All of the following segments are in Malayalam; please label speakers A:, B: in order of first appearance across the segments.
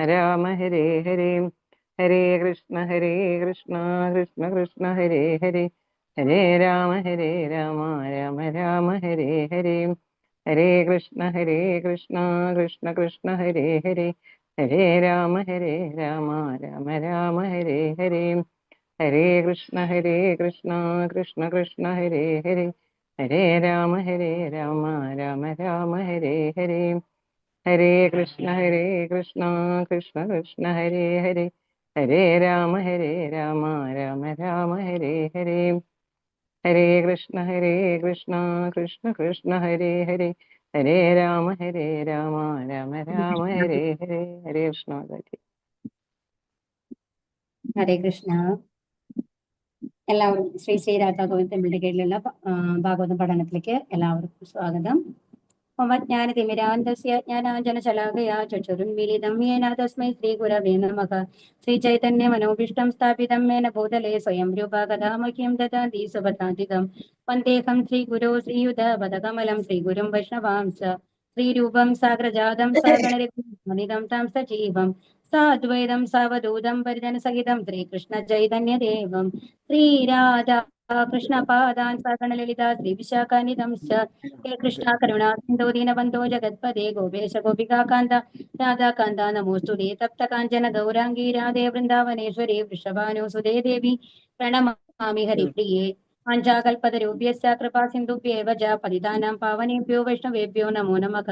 A: രാമ ഹരേ ഹരേ. ഹരേ കൃഷ്ണ കൃഷ്ണ കൃഷ്ണ ഹരേ ഹരേ. ഹരേ രാമ രാമ രാമ ഹരേ ഹരേ. ഹരേ കൃഷ്ണ കൃഷ്ണ കൃഷ്ണ ഹരേ ഹരേ. ഹരേ രാമ രാമ രാമ ഹരേ ഹരേ. ഹരേ കൃഷ്ണ കൃഷ്ണ കൃഷ്ണ ഹരേ ഹരേ. ഹരേ രാമ രാമ രാമ ഹരേ ഹരേ. ഹരേ കൃഷ്ണ കൃഷ്ണ കൃഷ്ണ ഹരേ ഹരേ. ഹരേ രാമ രാമ രാമ ഹരേ ഹരേ. ഹരേ കൃഷ്ണ കൃഷ്ണ കൃഷ്ണ ഹരേ ഹരേ. ഹരേ രാമ രാമ രാമ ഹരേ ഹരേ. ഹരേ കൃഷ്ണ.
B: ഹരേ കൃഷ്ണ. എല്ലാവരും ശ്രീ ശ്രീ രാധാഗോവിന്ദ ടെമ്പിളിന്റെ കീഴിലുള്ള ഭാഗവതം പഠനത്തിലേക്ക് എല്ലാവർക്കും സ്വാഗതം. ജ്ഞാനതിമിരാന്തസ്യ ജ്ഞാനാഞ്ജനശലാകയാ ചക്ഷുരുന്മീലിതം യേന തസ്മൈ ശ്രീഗുരവേ നമഃ. ശ്രീചൈതന്യ മനോഭീഷ്ടം സ്ഥാപിതം മേന ഭൂതലേ സ്വയം രൂപ കഥാ മഹ്യം ദദാതി സുപഥാന്തികം. വന്ദേഹം ശ്രീഗുരോ ശ്രീയുതപദകമലം ശ്രീഗുരും വൈഷ്ണവാംശ ശ്രീരൂപം സാഗ്രജാതം സാഗണരഘുനിതം താം സജീവം സാദ്വൈതം സാവധൂതം പരിജനസഹിതം ശ്രീകൃഷ്ണ ചൈതന്യദേവം ശ്രീരാധാ കൃഷ്ണപാദാൻ സഗണലളിതാ ശ്രീവിശാഖാനിധം ഹേ കൃഷ്ണ കരുണാ സിന്ധോ ദീനബന്ധോ ജഗത്പദേ ഗോപേശ ഗോപികാകാന്ത രാധാകാന്ത നമോസ്തുതേ തപ്ത കാഞ്ചന ഗൗരാംഗീ രാധേ വൃന്ദാവനേശ്വരി വൃഷഭാനുസുതേ ദേവി പ്രണമാമി ഹരിപ്രിയേ. വാഞ്ചാകൽപതരുഭ്യശ്ച കൃപാ സിന്ധുഭ്യേവ ച പതിതാനാം പാവനേഭ്യോ വൈഷ്ണവേഭ്യോ നമോ നമഃ.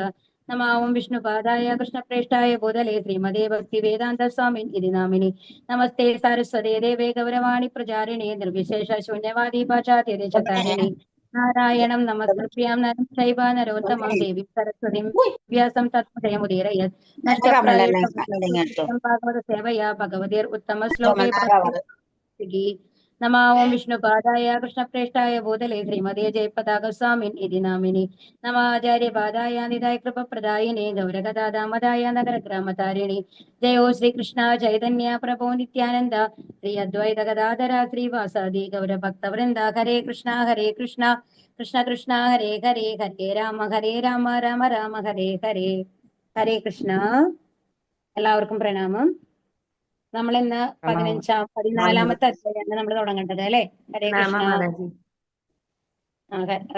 B: നമാം വിഷ്ണുപാദായ കൃഷ്ണപ്രേഷ്ഠായ ഭൂതലേ ശ്രീമതേ ഭക്തിവേദാന്ത സ്വാമിൻ ഇതി നാമിനി. നമസ്തേ സാരസ്വതേ ദേവേ ഗൗരവാണി പ്രചാരിണേ നിർവിശേഷ ശൂന്യവാദി പാചാത്യദേശതാരിണി. നാരായണം നമസ്കൃത്യാം നരം ചൈവ നരോത്തമം ദേവി സരസ്വതിം വ്യാസം തത്പദയമുദീരയത്. നഷ്ടപ്രായേഷ ഭാഗവത സേവയാ ഭഗവതീർ ഉത്തമ ശ്ലോകേ നമാം വിഷ്ണുപാദായ കൃഷ്ണപ്രേഷ്ഠായ ഭൂതലേ ശ്രീമതേ ജയപതാക സ്വാമിൻ ഇതി നാമിനി. നമാചാര്യപാദായ നിതായ കൃപപ്രദായിനേ ഗൗരഗദാദാമദായ നഗരഗ്രാമതാരിണി. ജയോ ശ്രീകൃഷ്ണ ചൈതന്യ പ്രഭോ നിത്യാനന്ദ ശ്രീ അദ്വൈത ഗദാധര ശ്രീവാസാദി ഗൗരഭക്തവൃന്ദ. ഹരേ കൃഷ്ണ കൃഷ്ണ കൃഷ്ണ ഹരേ ഹരേ. ഹരേ രാമ രാമ രാമ ഹരേ ഹരേ. ഹരേ കൃഷ്ണ. എല്ലാവർക്കും പ്രണാമം. നമ്മൾ ഇന്ന് 14ാമത്തെ അധ്യായമാണ് നമ്മൾ തുടങ്ങേണ്ടത് അല്ലെ. ഹരേ കൃഷ്ണ.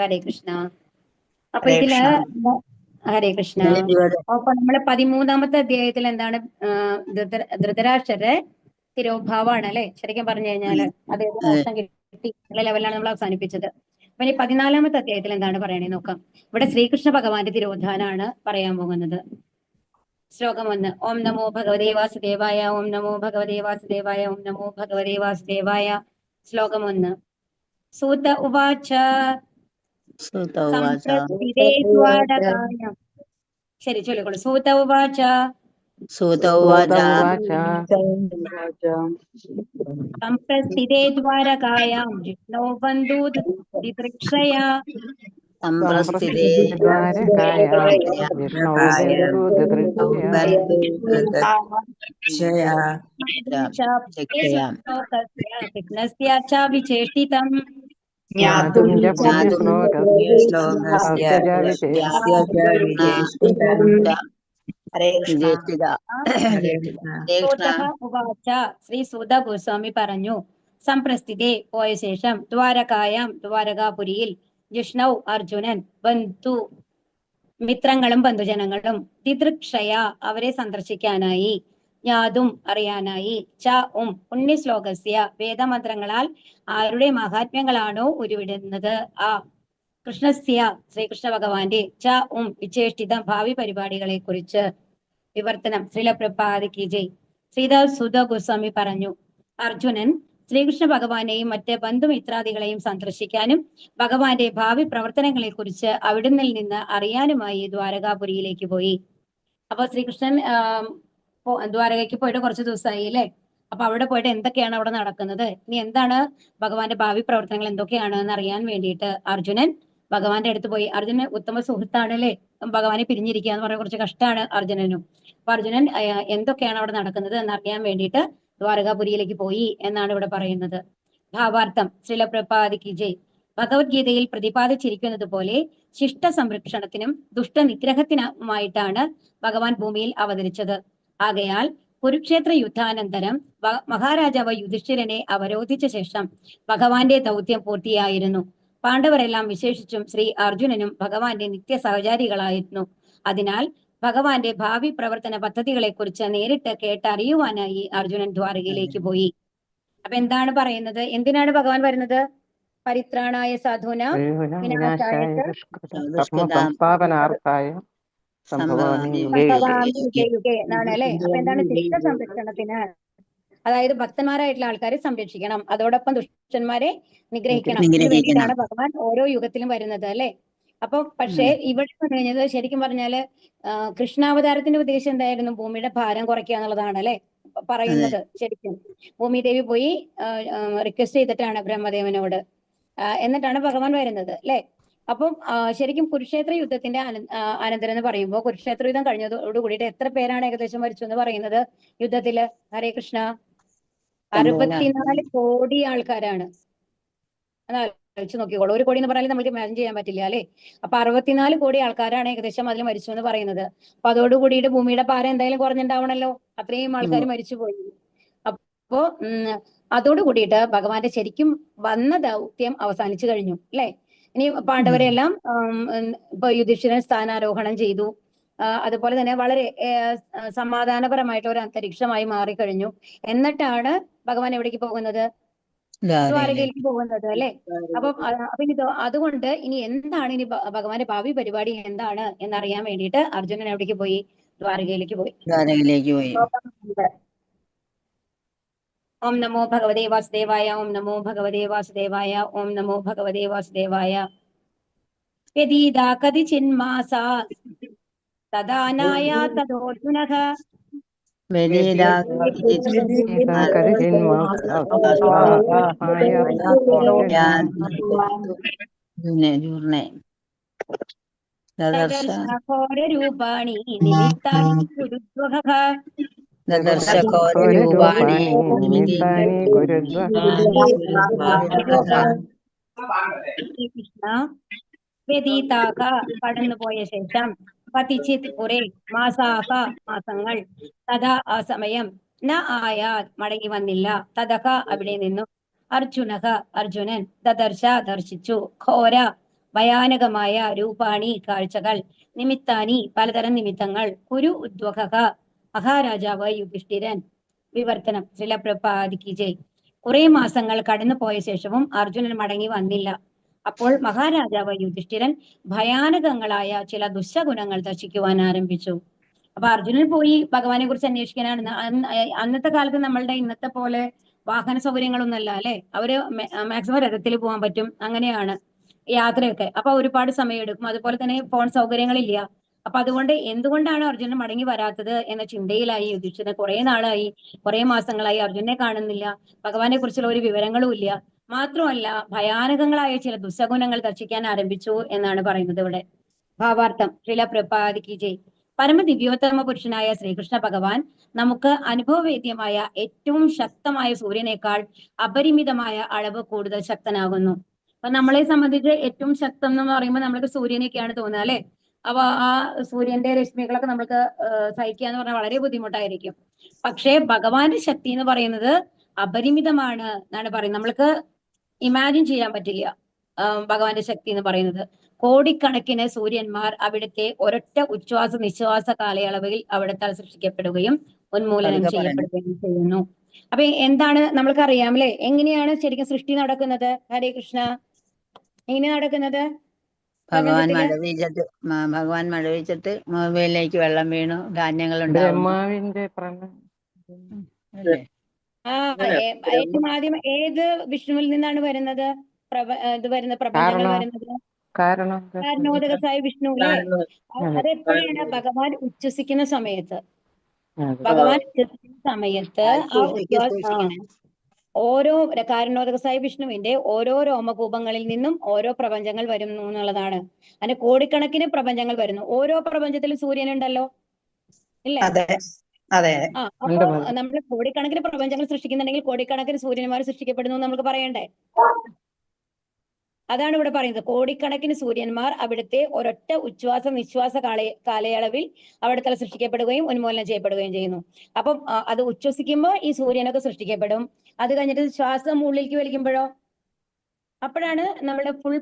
B: ഹരേ കൃഷ്ണ. അപ്പൊ ഇതില് ഹരേ കൃഷ്ണ. അപ്പൊ നമ്മള് 13ാമത്തെ അധ്യായത്തിൽ എന്താണ് ധൃതരാഷ്ട്രരുടെ തിരോഭാവമാണ് അല്ലെ. ശരിക്കും പറഞ്ഞു കഴിഞ്ഞാല് അദ്ദേഹത്തിന് മോക്ഷം കിട്ടി ലെവലിലാണ് നമ്മൾ അവസാനിപ്പിച്ചത്. അപ്പൊ ഇനി 14ാമത്തെ അധ്യായത്തിൽ എന്താണ് പറയണേ നോക്കാം. ഇവിടെ ശ്രീകൃഷ്ണ ഭഗവാന്റെ തിരോധാനാണ് പറയാൻ പോകുന്നത്. ശ്ലോകം 1. ഓം നമോ ഭഗവതേ വാസുദേവായ. ഓം നമോ ഭഗവതേ വാസുദേവായ. ഓം നമോ ഭഗവതേ വാസുദേവായ. ശ്ലോകം 1. സൂത ഉവാച സംപ്രസ്ഥിതേ ദ്വാരകായാം. ശരി ചൊല്ലിക്കോളൂ. സൂത ഉവാച സംപ്രസ്ഥിതേ ദ്വാരകായാം ജിഷ്ണോ ബന്ധൂ ദിദൃക്ഷയാ. വിചേഷ്ടിതം ശ്രീ സൂത ഗോസ്വാമി പറഞ്ഞു. സംപ്രസ്ഥിതേ പോയ ശേഷം ദ്വാരകായാം ദ്വാരകാപുരിയിൽ ജിഷ്ണൗ അർജുനൻ ബന്ധു മിത്രങ്ങളും ബന്ധുജനങ്ങളും ദിദൃക്ഷയ അവരെ സന്ദർശിക്കാനായി ജ്ഞാതും അറിയാനായി പുണ്യശ്ലോകസ്യ വേദമന്ത്രങ്ങളാൽ ആരുടെ മഹാത്മ്യങ്ങളാണോ ഉരുവിടുന്നത് ആ കൃഷ്ണസ്യ ശ്രീകൃഷ്ണ ഭഗവാന്റെ വിശേഷിത ഭാവി പരിപാടികളെ കുറിച്ച് വിവർത്തനം. ശ്രീലപ്രപാദിക്ക് ജയ്. ശ്രീദാസ് സുധ ഗോസ്വാമി പറഞ്ഞു. അർജുനൻ ശ്രീകൃഷ്ണ ഭഗവാനെയും മറ്റ് ബന്ധുമിത്രാദികളെയും സന്ദർശിക്കാനും ഭഗവാന്റെ ഭാവി പ്രവർത്തനങ്ങളെ കുറിച്ച് അവിടുന്നിൽ നിന്ന് അറിയാനുമായി ദ്വാരകാപുരിയിലേക്ക് പോയി. അപ്പൊ ശ്രീകൃഷ്ണൻ ദ്വാരകയ്ക്ക് പോയിട്ട് കുറച്ച് ദിവസമായി അല്ലെ. അപ്പൊ അവിടെ പോയിട്ട് എന്തൊക്കെയാണ് അവിടെ നടക്കുന്നത്, ഇനി എന്താണ് ഭഗവാന്റെ ഭാവി പ്രവർത്തനങ്ങൾ എന്തൊക്കെയാണ് എന്ന് അറിയാൻ വേണ്ടിയിട്ട് അർജുനൻ ഭഗവാന്റെ അടുത്ത് പോയി. അർജുനൻ ഉത്തമ സുഹൃത്താണ് അല്ലെ. ഭഗവാനെ പിരിഞ്ഞിരിക്കുക എന്ന് പറഞ്ഞ കുറച്ച് കഷ്ടമാണ് അർജുനനും. അപ്പൊ അർജുനൻ എന്തൊക്കെയാണ് അവിടെ നടക്കുന്നത് എന്നറിയാൻ വേണ്ടിയിട്ട് ദ്വാരകാപുരിയിലേക്ക് പോയി എന്നാണ് ഇവിടെ പറയുന്നത്. ഭാവാർത്ഥം. ശ്രീലപ്രപാദിക്ക് ജയ്. ഭഗവത്ഗീതയിൽ പ്രതിപാദിച്ചിരിക്കുന്നത് പോലെ ശിഷ്ട സംരക്ഷണത്തിനും ദുഷ്ടനിഗ്രഹത്തിനുമായിട്ടാണ് ഭഗവാൻ ഭൂമിയിൽ അവതരിച്ചത്. ആകയാൽ കുരുക്ഷേത്ര യുദ്ധാനന്തരം മഹാരാജാവ് യുധിഷ്ഠിരനെ അവരോധിച്ച ശേഷം ഭഗവാന്റെ ദൗത്യം പൂർത്തിയായിരുന്നു. പാണ്ഡവരെല്ലാം വിശേഷിച്ചും ശ്രീ അർജുനനും ഭഗവാന്റെ നിത്യ സഹചാരികളായിരുന്നു. അതിനാൽ ഭഗവാന്റെ ഭാവി പ്രവർത്തന പദ്ധതികളെ കുറിച്ച് നേരിട്ട് കേട്ടറിയുവാനായി അർജുനൻ ദ്വാരകയിലേക്ക് പോയി. അപ്പൊ എന്താണ് പറയുന്നത്? എന്തിനാണ് ഭഗവാൻ വരുന്നത്? പരിത്രാണായ സാധൂന വിനാശായ
A: കർമ്മ സംസ്ഥാപനാർത്ഥായ സംഭവാമി യുഗേ
B: യുഗേ എന്നാണ് അല്ലെ. അപ്പൊ എന്താണ്? ചിത്ത സംരക്ഷണത്തിന്, അതായത് ഭക്തന്മാരായിട്ടുള്ള ആൾക്കാരെ സംരക്ഷിക്കണം, അതോടൊപ്പം ദുഷ്ടന്മാരെ നിഗ്രഹിക്കണം. ഇതിനു വേണ്ടിയിട്ടാണ് ഭഗവാൻ ഓരോ യുഗത്തിലും വരുന്നത് അല്ലെ. അപ്പൊ പക്ഷേ ഇവിടെ പറഞ്ഞത് ശരിക്കും പറഞ്ഞാല് കൃഷ്ണാവതാരത്തിന്റെ ഉദ്ദേശം എന്തായിരുന്നു? ഭൂമിയുടെ ഭാരം കുറയ്ക്കുക എന്നുള്ളതാണ് അല്ലെ പറയുന്നത്. ശരിക്കും ഭൂമിദേവി പോയി റിക്വസ്റ്റ് ചെയ്തിട്ടാണ് ബ്രഹ്മദേവനോട്, എന്നിട്ടാണ് ഭഗവാൻ വരുന്നത് അല്ലെ. അപ്പം ശരിക്കും കുരുക്ഷേത്ര യുദ്ധത്തിന്റെ അനന്തരം എന്ന് പറയുമ്പോൾ, കുരുക്ഷേത്ര യുദ്ധം കഴിഞ്ഞതോട് കൂടിയിട്ട് എത്ര പേരാണ് ഏകദേശം മരിച്ചു എന്ന് പറയുന്നത് യുദ്ധത്തില്? ഹരേ കൃഷ്ണ, 64 കോടി ആൾക്കാരാണ്. ആലോചിച്ച് നോക്കിക്കോളൂ. 1 കോടി എന്ന് പറഞ്ഞാൽ നമുക്ക് ഇമാജിൻ ചെയ്യാൻ പറ്റില്ല അല്ലെ. അപ്പൊ 64 കോടി ആൾക്കാരാണ് ഏകദേശം അതിൽ മരിച്ചു എന്ന് പറയുന്നത്. അപ്പൊ അതോട് കൂടിയിട്ട് ഭൂമിയുടെ ഭാരം എന്തായാലും കുറഞ്ഞിട്ടുണ്ടാവണല്ലോ. അത്രയും ആൾക്കാർ മരിച്ചു പോയി. അപ്പോ അതോട് കൂടിയിട്ട് ഭഗവാന്റെ ശരിക്കും വന്ന ദൗത്യം അവസാനിച്ചു കഴിഞ്ഞു അല്ലെ. ഇനി പാണ്ഡവരെല്ലാം ഇപ്പൊ യുധിഷ്ഠിരൻ സ്ഥാനാരോഹണം ചെയ്തു. അതുപോലെ തന്നെ വളരെ സമാധാനപരമായിട്ടുള്ള ഒരു അന്തരീക്ഷമായി മാറിക്കഴിഞ്ഞു. എന്നിട്ടാണ് ഭഗവാൻ എവിടേക്ക് പോകുന്നത്? ദ്വാരകയിലേക്ക് പോകുന്നത് അല്ലെ. അപ്പൊ ഇനി അതുകൊണ്ട് ഇനി എന്താണ് ഇനി ഭഗവാന്റെ ഭാവി പരിപാടി എന്താണ് എന്നറിയാൻ വേണ്ടിയിട്ട് അർജുനൻ എവിടേക്ക് പോയി? ദ്വാരകയിലേക്ക് പോയി. ഓം നമോ ഭഗവതേ വാസുദേവായ. ഓം നമോ ഭഗവതേ വാസുദേവായ. ഓം നമോ ഭഗവതേ വാസുദേവായ. യദീദാ കദിചിന്മാസാ തദാനായ തദോർജുനഃ ഘോരരൂപാണി നിമിത്താനി ഗുരുദ്വഹഃ. വ്യതീതാക കടന്നുപോയ ശേഷം, പതിച്ചിത് കുറെ, മാസാഹ മാസങ്ങൾ, തഥാ ആ സമയം, ന ആയാൽ മടങ്ങി വന്നില്ല, തഥക അവിടെ നിന്നും, അർജുനക അർജുനൻ, ദദർശ ദർശിച്ചു, ഘോര ഭയാനകമായ, രൂപാണി കാഴ്ചകൾ, നിമിത്താനി പലതരം നിമിത്തങ്ങൾ, കുരു ഉദ്വഹക മഹാരാജാവ് യുധിഷ്ഠിരൻ. വിവർത്തനം. ശ്രീല പ്രഭുപാദിക്ക് ജയ്. കുറെ മാസങ്ങൾ കടന്നു പോയ ശേഷവും അർജുനൻ മടങ്ങി വന്നില്ല. അപ്പോൾ മഹാരാജാവ് യുധിഷ്ഠിരൻ ഭയാനകങ്ങളായ ചില ദുശഗുണങ്ങൾ ദർശിക്കുവാൻ ആരംഭിച്ചു. അപ്പൊ അർജുനൻ പോയി ഭഗവാനെ കുറിച്ച് അന്വേഷിക്കാനാണ്. അന്നത്തെ കാലത്ത് നമ്മളുടെ ഇന്നത്തെ പോലെ വാഹന സൗകര്യങ്ങളൊന്നുമല്ല അല്ലെ. അവര് മാക്സിമം രഥത്തിൽ പോകാൻ പറ്റും, അങ്ങനെയാണ് യാത്രയൊക്കെ. അപ്പൊ ഒരുപാട് സമയം എടുക്കും. അതുപോലെ തന്നെ ഫോൺ സൗകര്യങ്ങളില്ല. അപ്പൊ അതുകൊണ്ട് എന്തുകൊണ്ടാണ് അർജുനൻ മടങ്ങി വരാത്തത് എന്ന ചിന്തയിലായി യുധിഷ്ഠിരൻ. കുറെ നാളായി, കുറെ മാസങ്ങളായി അർജുനെ കാണുന്നില്ല, ഭഗവാനെ കുറിച്ചുള്ള ഒരു വിവരങ്ങളും ഇല്ല. മാത്രമല്ല ഭയാനകങ്ങളായ ചില ദുസ്സഗുണങ്ങൾ ദർശിക്കാൻ ആരംഭിച്ചു എന്നാണ് പറയുന്നത് ഇവിടെ. ഭാവാർത്ഥം. ശ്രീല പ്രഭുപാദിക്ക് ജയ്. പരമദിവ്യോത്തമ പുരുഷനായ ശ്രീകൃഷ്ണ ഭഗവാൻ നമുക്ക് അനുഭവവേദ്യമായ ഏറ്റവും ശക്തമായ സൂര്യനേക്കാൾ അപരിമിതമായ അളവ് കൂടുതൽ ശക്തനാകുന്നു. അപ്പൊ നമ്മളെ സംബന്ധിച്ച് ഏറ്റവും ശക്തം എന്ന് പറയുമ്പോൾ നമ്മൾക്ക് സൂര്യനെയൊക്കെയാണ് തോന്നുക അല്ലെ. അപ്പൊ ആ സൂര്യന്റെ രശ്മികളൊക്കെ നമുക്ക് സഹിക്കുക എന്ന് പറഞ്ഞാൽ വളരെ ബുദ്ധിമുട്ടായിരിക്കും. പക്ഷേ ഭഗവാന്റെ ശക്തി എന്ന് പറയുന്നത് അപരിമിതമാണ് എന്നാണ് പറയുന്നത്. നമ്മൾക്ക് ഇമാജിൻ ചെയ്യാൻ പറ്റില്ല ഭഗവാന്റെ ശക്തി എന്ന് പറയുന്നത്. കോടിക്കണക്കിന് സൂര്യന്മാർ അവിടുത്തെ ഒരൊറ്റ ഉച്ഛ്വാസ നിശ്വാസ കാലയളവിൽ അവിടുത്തെ സൃഷ്ടിക്കപ്പെടുകയും ഉന്മൂലനം ചെയ്യപ്പെടുകയും ചെയ്യുന്നു. അപ്പൊ എന്താണ് നമ്മൾക്ക് അറിയാം അല്ലെ, എങ്ങനെയാണ് ശരിക്കും സൃഷ്ടി നടക്കുന്നത്? ഹരേ കൃഷ്ണ. എങ്ങനെയാ നടക്കുന്നത്?
C: ഭഗവാൻ മഴ പെയ്ച്ചിട്ട് മൊബൈലിലേക്ക് വെള്ളം വീണു, ധാന്യങ്ങൾ
A: ബ്രഹ്മാവിന്റെ
B: ഏറ്റവും ആദ്യം ഏത് വിഷ്ണുവിൽ നിന്നാണ് വരുന്നത്? ഇത് വരുന്ന പ്രപഞ്ചങ്ങൾ വരുന്നത് കാരണോദകസായ വിഷ്ണു അല്ലേ. അതെപ്പോഴാണ്? ഭഗവാൻ ഉച്ഛസിക്കുന്ന സമയത്ത്. ഭഗവാൻ ഉച്ഛസിക്കുന്ന സമയത്ത് ഓരോ കാരണോദകസായ വിഷ്ണുവിന്റെ ഓരോ രോമകൂപങ്ങളിൽ നിന്നും ഓരോ പ്രപഞ്ചങ്ങൾ വരുന്നു എന്നുള്ളതാണ്. അതിന് കോടിക്കണക്കിന് പ്രപഞ്ചങ്ങൾ വരുന്നു. ഓരോ പ്രപഞ്ചത്തിലും സൂര്യനുണ്ടല്ലോ ഇല്ലേ? അപ്പൊ നമ്മൾ കോടിക്കണക്കിന് പ്രപഞ്ചങ്ങൾ സൃഷ്ടിക്കുന്നുണ്ടെങ്കിൽ കോടിക്കണക്കിന് സൂര്യന്മാർ സൃഷ്ടിക്കപ്പെടുന്നു എന്ന് നമുക്ക് പറയണ്ടേ? അതാണ് ഇവിടെ പറയുന്നത്. കോടിക്കണക്കിന് സൂര്യന്മാർ അവിടുത്തെ ഒരൊറ്റ ഉച്ഛ്വാസ നിശ്വാസ കാലയളവിൽ അവിടുത്തെ സൃഷ്ടിക്കപ്പെടുകയും ഉന്മൂലനം ചെയ്യപ്പെടുകയും ചെയ്യുന്നു. അപ്പം അത് ഉച്ഛ്വസിക്കുമ്പോൾ ഈ സൂര്യനൊക്കെ സൃഷ്ടിക്കപ്പെടും. അത് കഴിഞ്ഞിട്ട് ശ്വാസം ഉള്ളിലേക്ക് വലിക്കുമ്പോഴോ അപ്പോഴാണ് നമ്മുടെ ഫുൾ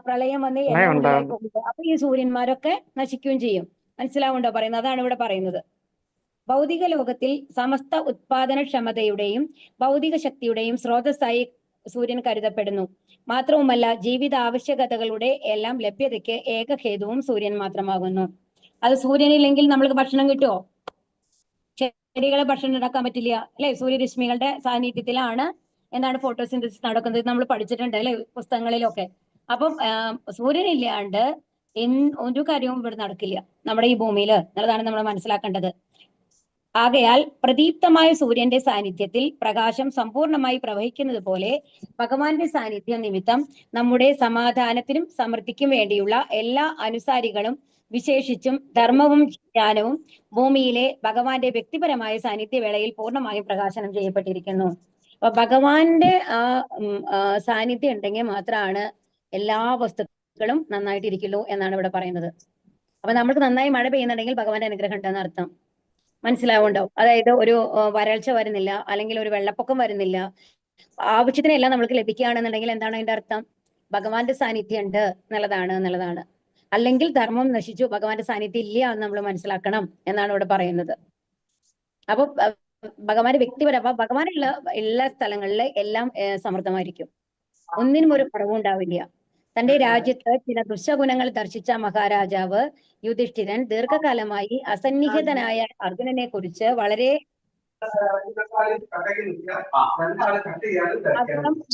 B: പ്രളയം വന്ന് എല്ലാം ഉള്ളിലായി പോകുന്നത്. അപ്പൊ ഈ സൂര്യന്മാരൊക്കെ നശിക്കുകയും ചെയ്യും. മനസ്സിലാവുണ്ടോ പറയുന്നത്? അതാണ് ഇവിടെ പറയുന്നത്. ഭൗതിക ലോകത്തിൽ സമസ്ത ഉത്പാദനക്ഷമതയുടെയും ഭൗതിക ശക്തിയുടെയും സ്രോതസ്സായി സൂര്യൻ കരുതപ്പെടുന്നു. മാത്രവുമല്ല ജീവിത ആവശ്യകതകളുടെ എല്ലാം ലഭ്യതയ്ക്ക് ഏക ഹേതുവും സൂര്യൻ മാത്രമാകുന്നു. അത് സൂര്യനില്ലെങ്കിൽ നമ്മൾക്ക് ഭക്ഷണം കിട്ടുമോ? ചെടികളെ ഭക്ഷണം ഉണ്ടാക്കാൻ പറ്റില്ല അല്ലെ? സൂര്യരശ്മികളുടെ സാന്നിധ്യത്തിലാണ് എന്താണ് ഫോട്ടോസിന്തസിസ് നടക്കുന്നത്. നമ്മൾ പഠിച്ചിട്ടുണ്ട് അല്ലെ പുസ്തകങ്ങളിലൊക്കെ. അപ്പം സൂര്യനില്ലാണ്ട് ഒരു കാര്യവും ഇവിടെ നടക്കില്ല നമ്മുടെ ഈ ഭൂമിയിൽ എന്നുള്ളതാണ് നമ്മൾ മനസ്സിലാക്കേണ്ടത്. ആകയാൽ പ്രദീപ്തമായ സൂര്യന്റെ സാന്നിധ്യത്തിൽ പ്രകാശം സമ്പൂർണമായി പ്രവഹിക്കുന്നത് പോലെ ഭഗവാന്റെ സാന്നിധ്യം നിമിത്തം നമ്മുടെ സമാധാനത്തിനും സമൃദ്ധിക്കും വേണ്ടിയുള്ള എല്ലാ അനുസാരികളും വിശേഷിച്ചും ധർമ്മവും ജ്ഞാനവും ഭൂമിയിലെ ഭഗവാന്റെ വ്യക്തിപരമായ സാന്നിധ്യവേളയിൽ പൂർണ്ണമായും പ്രകാശനം ചെയ്യപ്പെട്ടിരിക്കുന്നു. അപ്പൊ ഭഗവാന്റെ സാന്നിധ്യം ഉണ്ടെങ്കിൽ മാത്രമാണ് എല്ലാ വസ്തുക്കളും നന്നായിട്ടിരിക്കുള്ളൂ എന്നാണ് ഇവിടെ പറയുന്നത്. അപ്പൊ നമ്മൾക്ക് നന്നായി മഴ പെയ്യുന്നുണ്ടെങ്കിൽ ഭഗവാന്റെ അനുഗ്രഹം ഉണ്ടെന്ന് അർത്ഥം. മനസ്സിലാവുണ്ടോ? അതായത് ഒരു വരൾച്ച വരുന്നില്ല, അല്ലെങ്കിൽ ഒരു വെള്ളപ്പൊക്കം വരുന്നില്ല, ആവശ്യത്തിനെല്ലാം നമ്മൾക്ക് ലഭിക്കുകയാണെന്നുണ്ടെങ്കിൽ എന്താണ് അതിന്റെ അർത്ഥം? ഭഗവാന്റെ സാന്നിധ്യം ഉണ്ട് എന്നുള്ളതാണ്. അല്ലെങ്കിൽ ധർമ്മം നശിച്ചു, ഭഗവാന്റെ സാന്നിധ്യം ഇല്ല എന്ന് നമ്മൾ മനസ്സിലാക്കണം എന്നാണ് ഇവിടെ പറയുന്നത്. അപ്പൊ ഭഗവാന്റെ ഭഗവാനുള്ള എല്ലാ സ്ഥലങ്ങളിൽ എല്ലാം സമൃദ്ധമായിരിക്കും. ഒന്നിനും ഒരു കുറവും ഉണ്ടാവില്ല. തന്റെ രാജ്യത്ത് ചില ദുശഗുണങ്ങൾ ദർശിച്ച മഹാരാജാവ് യുധിഷ്ഠിരൻ ദീർഘകാലമായി അസന്നിഹിതനായ അർജുനനെ കുറിച്ച് വളരെ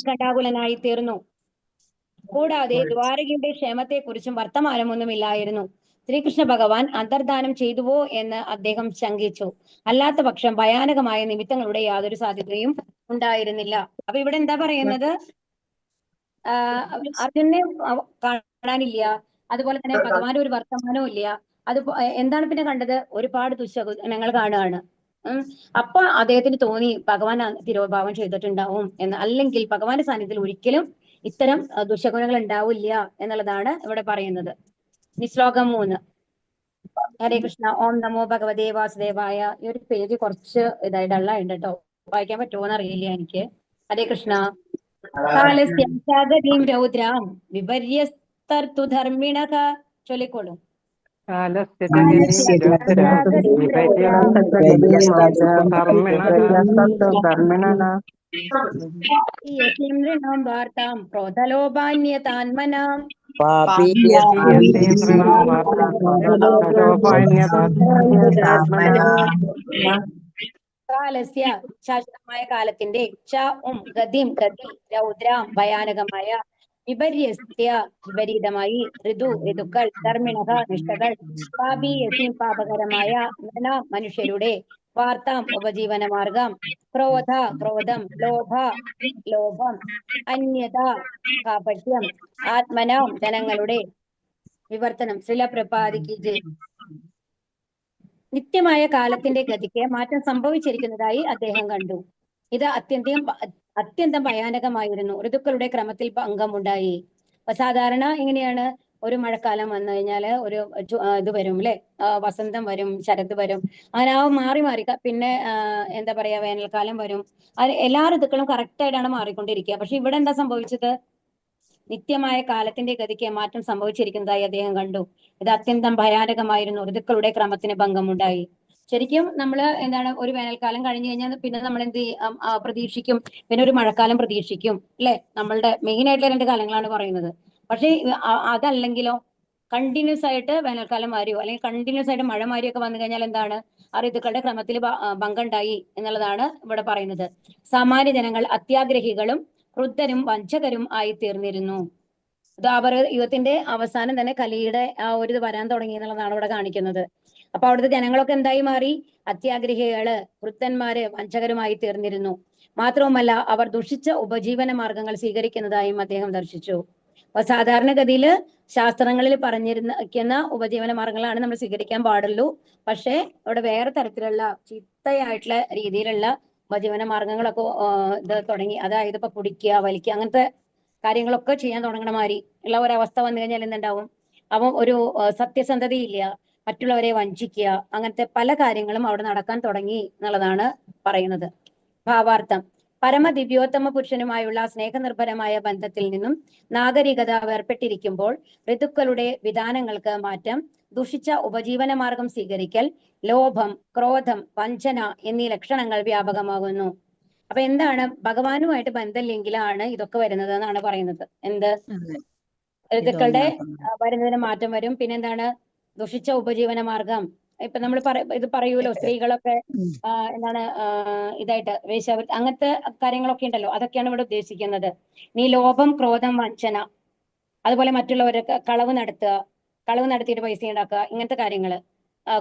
B: ഘടാകുലനായി തീർന്നു. കൂടാതെ ദ്വാരകയുടെ ക്ഷേമത്തെക്കുറിച്ചും വർത്തമാനമൊന്നുമില്ലായിരുന്നു. ശ്രീകൃഷ്ണ ഭഗവാൻ അന്തർധാനം ചെയ്തുവോ എന്ന് അദ്ദേഹം ശങ്കിച്ചു. അല്ലാത്ത പക്ഷം ഭയാനകമായ നിമിത്തങ്ങളുടെ യാതൊരു സാധ്യതയും ഉണ്ടായിരുന്നില്ല. അപ്പൊ ഇവിടെ എന്താ പറയുന്നത്? അർജുനെ കാണാനില്ല, അതുപോലെ തന്നെ ഭഗവാന്റെ ഒരു വർത്തമാനവും ഇല്ല. അത് എന്താണ് പിന്നെ കണ്ടത്? ഒരുപാട് ദുശകുനങ്ങൾ കാണുകയാണ്. അപ്പൊ അദ്ദേഹത്തിന് തോന്നി ഭഗവാൻ തിരോഭാവം ചെയ്തിട്ടുണ്ടാവും എന്ന്. അല്ലെങ്കിൽ ഭഗവാന്റെ സാന്നിധ്യത്തിൽ ഒരിക്കലും ഇത്തരം ദുശകുനങ്ങൾ ഉണ്ടാവില്ല എന്നുള്ളതാണ് ഇവിടെ പറയുന്നത്. ശ്ലോകം 3. ഹരേ കൃഷ്ണ. ഓം നമോ ഭഗവതേ വാസുദേവായ. ഈ ഒരു പേജ് കുറച്ച് ഡള്ളായിട്ടുണ്ട് കേട്ടോ, വായിക്കാൻ പറ്റുമോന്ന് അറിയില്ല എനിക്ക്. ഹരേ കൃഷ്ണ. കാലസ്യം രൗദ്രാം വിപര്യസ്തർത്തു ധർമ്മിണഃ. ചൊല്ലിക്കോളൂ. വാർത്താം ക്രോധലോഭാന്യതാന്മനാം കാലസ്യ ശാശ്വതമായ കാലത്തിന്റെ ഗതിം ഗതി രൗദ്രാം ഭയാനകമായ വിപര്യസ്ത്യ വിപരീതമായി ഋതുക്കൾ ധർമ്മിണഃ നിഷ്ഠകൾ പാപീയസീം പാപകരമായ മനുഷ്യരുടെ വാർത്താം ഉപജീവന മാർഗം ക്രോധം ലോഭം അന്യത കാപട്യം ആത്മനാം ജനങ്ങളുടെ വിവർത്തനം. ശ്രീല പ്രഭാതിക്ക് ജയ്. നിത്യമായ കാലത്തിന്റെ ഗതിക്ക് മാറ്റം സംഭവിച്ചിരിക്കുന്നതായി അദ്ദേഹം കണ്ടു. ഇത് അത്യന്തം ഭയാനകമായിരുന്നു. ഋതുക്കളുടെ ക്രമത്തിൽ ഭംഗമുണ്ടായി. അപ്പൊ സാധാരണ എങ്ങനെയാണ്? ഒരു മഴക്കാലം വന്നു കഴിഞ്ഞാല് ഒരു ഇത് വരും അല്ലെ, വസന്തം വരും, ശരത് വരും, അങ്ങനെ മാറി പിന്നെ എന്താ പറയാ, വേനൽക്കാലം വരും. എല്ലാ ഋതുക്കളും കറക്റ്റ് ആയിട്ടാണ് മാറിക്കൊണ്ടിരിക്കുക. പക്ഷെ ഇവിടെ എന്താ സംഭവിച്ചത്? നിത്യമായ കാലത്തിന്റെ ഗതിക്ക് മാറ്റം സംഭവിച്ചിരിക്കുന്നതായി അദ്ദേഹം കണ്ടു. ഇത് അത്യന്തം ഭയാനകമായിരുന്നു. ഋതുക്കളുടെ ക്രമത്തിന് ഭംഗമുണ്ടായി. ശരിക്കും നമ്മൾ എന്താണ്, ഒരു വേനൽക്കാലം കഴിഞ്ഞു കഴിഞ്ഞാൽ പിന്നെ നമ്മൾ എന്ത് പ്രതീക്ഷിക്കും? പിന്നെ ഒരു മഴക്കാലം പ്രതീക്ഷിക്കും അല്ലെ? നമ്മളുടെ മെയിൻ ആയിട്ടുള്ള 2 കാലങ്ങളാണ് പറയുന്നത്. പക്ഷെ അതല്ലെങ്കിലോ, കണ്ടിന്യൂസ് ആയിട്ട് വേനൽക്കാലം മാറിയോ അല്ലെങ്കിൽ കണ്ടിന്യൂസ് ആയിട്ട് മഴ മാറിയോ ഒക്കെ വന്നു കഴിഞ്ഞാൽ എന്താണ്? ആ ഋതുക്കളുടെ ക്രമത്തിൽ ഭംഗമുണ്ടായി എന്നുള്ളതാണ് ഇവിടെ പറയുന്നത്. സാമാന്യ ജനങ്ങൾ അത്യാഗ്രഹികളും ക്രുദ്ധരും വഞ്ചകരും ആയി തീർന്നിരുന്നു. ദ്വാപര യുഗത്തിന്റെ അവസാനം തന്നെ കലിയുടെ ആ ഒരു ഇത് വരാൻ തുടങ്ങി എന്നുള്ളതാണ് ഇവിടെ കാണിക്കുന്നത്. അപ്പൊ അവിടുത്തെ ജനങ്ങളൊക്കെ എന്തായി മാറി? അത്യാഗ്രഹികള്, വൃദ്ധന്മാര്, വഞ്ചകരുമായി തീർന്നിരുന്നു. മാത്രവുമല്ല അവർ ദുഷിച്ച ഉപജീവന മാർഗങ്ങൾ സ്വീകരിക്കുന്നതായും അദ്ദേഹം ദർശിച്ചു. അപ്പൊ സാധാരണഗതിയിൽ ശാസ്ത്രങ്ങളിൽ പറഞ്ഞിരുന്ന ഉപജീവന മാർഗങ്ങളാണ് നമ്മൾ സ്വീകരിക്കാൻ പാടുള്ളൂ. പക്ഷെ ഇവിടെ വേറെ തരത്തിലുള്ള ചിത്തയായിട്ടുള്ള രീതിയിലുള്ള ഉപജീവന മാർഗങ്ങളൊക്കെ ഇത് തുടങ്ങി. അതായത് ഇപ്പൊ കുടിക്കുക, വലിക്കുക, അങ്ങനത്തെ കാര്യങ്ങളൊക്കെ ചെയ്യാൻ തുടങ്ങണ മാതിരി ഉള്ള ഒരവസ്ഥ വന്നു കഴിഞ്ഞാൽ എന്തുണ്ടാവും? അപ്പം ഒരു സത്യസന്ധതയില്ല, മറ്റുള്ളവരെ വഞ്ചിക്കുക, അങ്ങനത്തെ പല കാര്യങ്ങളും അവിടെ നടക്കാൻ തുടങ്ങി എന്നുള്ളതാണ് പറയുന്നത്. ഭാവാർത്ഥം: പരമദിവ്യോത്തമ പുരുഷനുമായുള്ള സ്നേഹനിർഭരമായ ബന്ധത്തിൽ നിന്നും നാഗരികത വേർപെട്ടിരിക്കുമ്പോൾ ഋതുക്കളുടെ വിധാനങ്ങൾക്ക് മാറ്റം, ദുഷിച്ച ഉപജീവന മാർഗം സ്വീകരിക്കൽ, ലോഭം, ക്രോധം, വഞ്ചന എന്നീ ലക്ഷണങ്ങൾ വ്യാപകമാകുന്നു. അപ്പൊ എന്താണ്? ഭഗവാനുമായിട്ട് ബന്ധമില്ലെങ്കിലാണ് ഇതൊക്കെ വരുന്നത് എന്നാണ് പറയുന്നത്. എന്ത്? ഋതുക്കളുടെ വരുന്നതിന് മാറ്റം വരും. പിന്നെന്താണ്? ദുഷിച്ച ഉപജീവന മാർഗം. ഇപ്പൊ നമ്മൾ ഇത് പറയൂലോ, സ്ത്രീകളൊക്കെ എന്താണ് ഇതായിട്ട് വേശ്യാവൃത്തി അങ്ങനത്തെ കാര്യങ്ങളൊക്കെ ഉണ്ടല്ലോ, അതൊക്കെയാണ് ഇവിടെ ഉദ്ദേശിക്കുന്നത്. നീ ലോഭം, ക്രോധം, വഞ്ചന, അതുപോലെ മറ്റുള്ളവരൊക്കെ കളവ് നടത്തിയിട്ട് പൈസ ഉണ്ടാക്കുക, ഇങ്ങനത്തെ കാര്യങ്ങള്,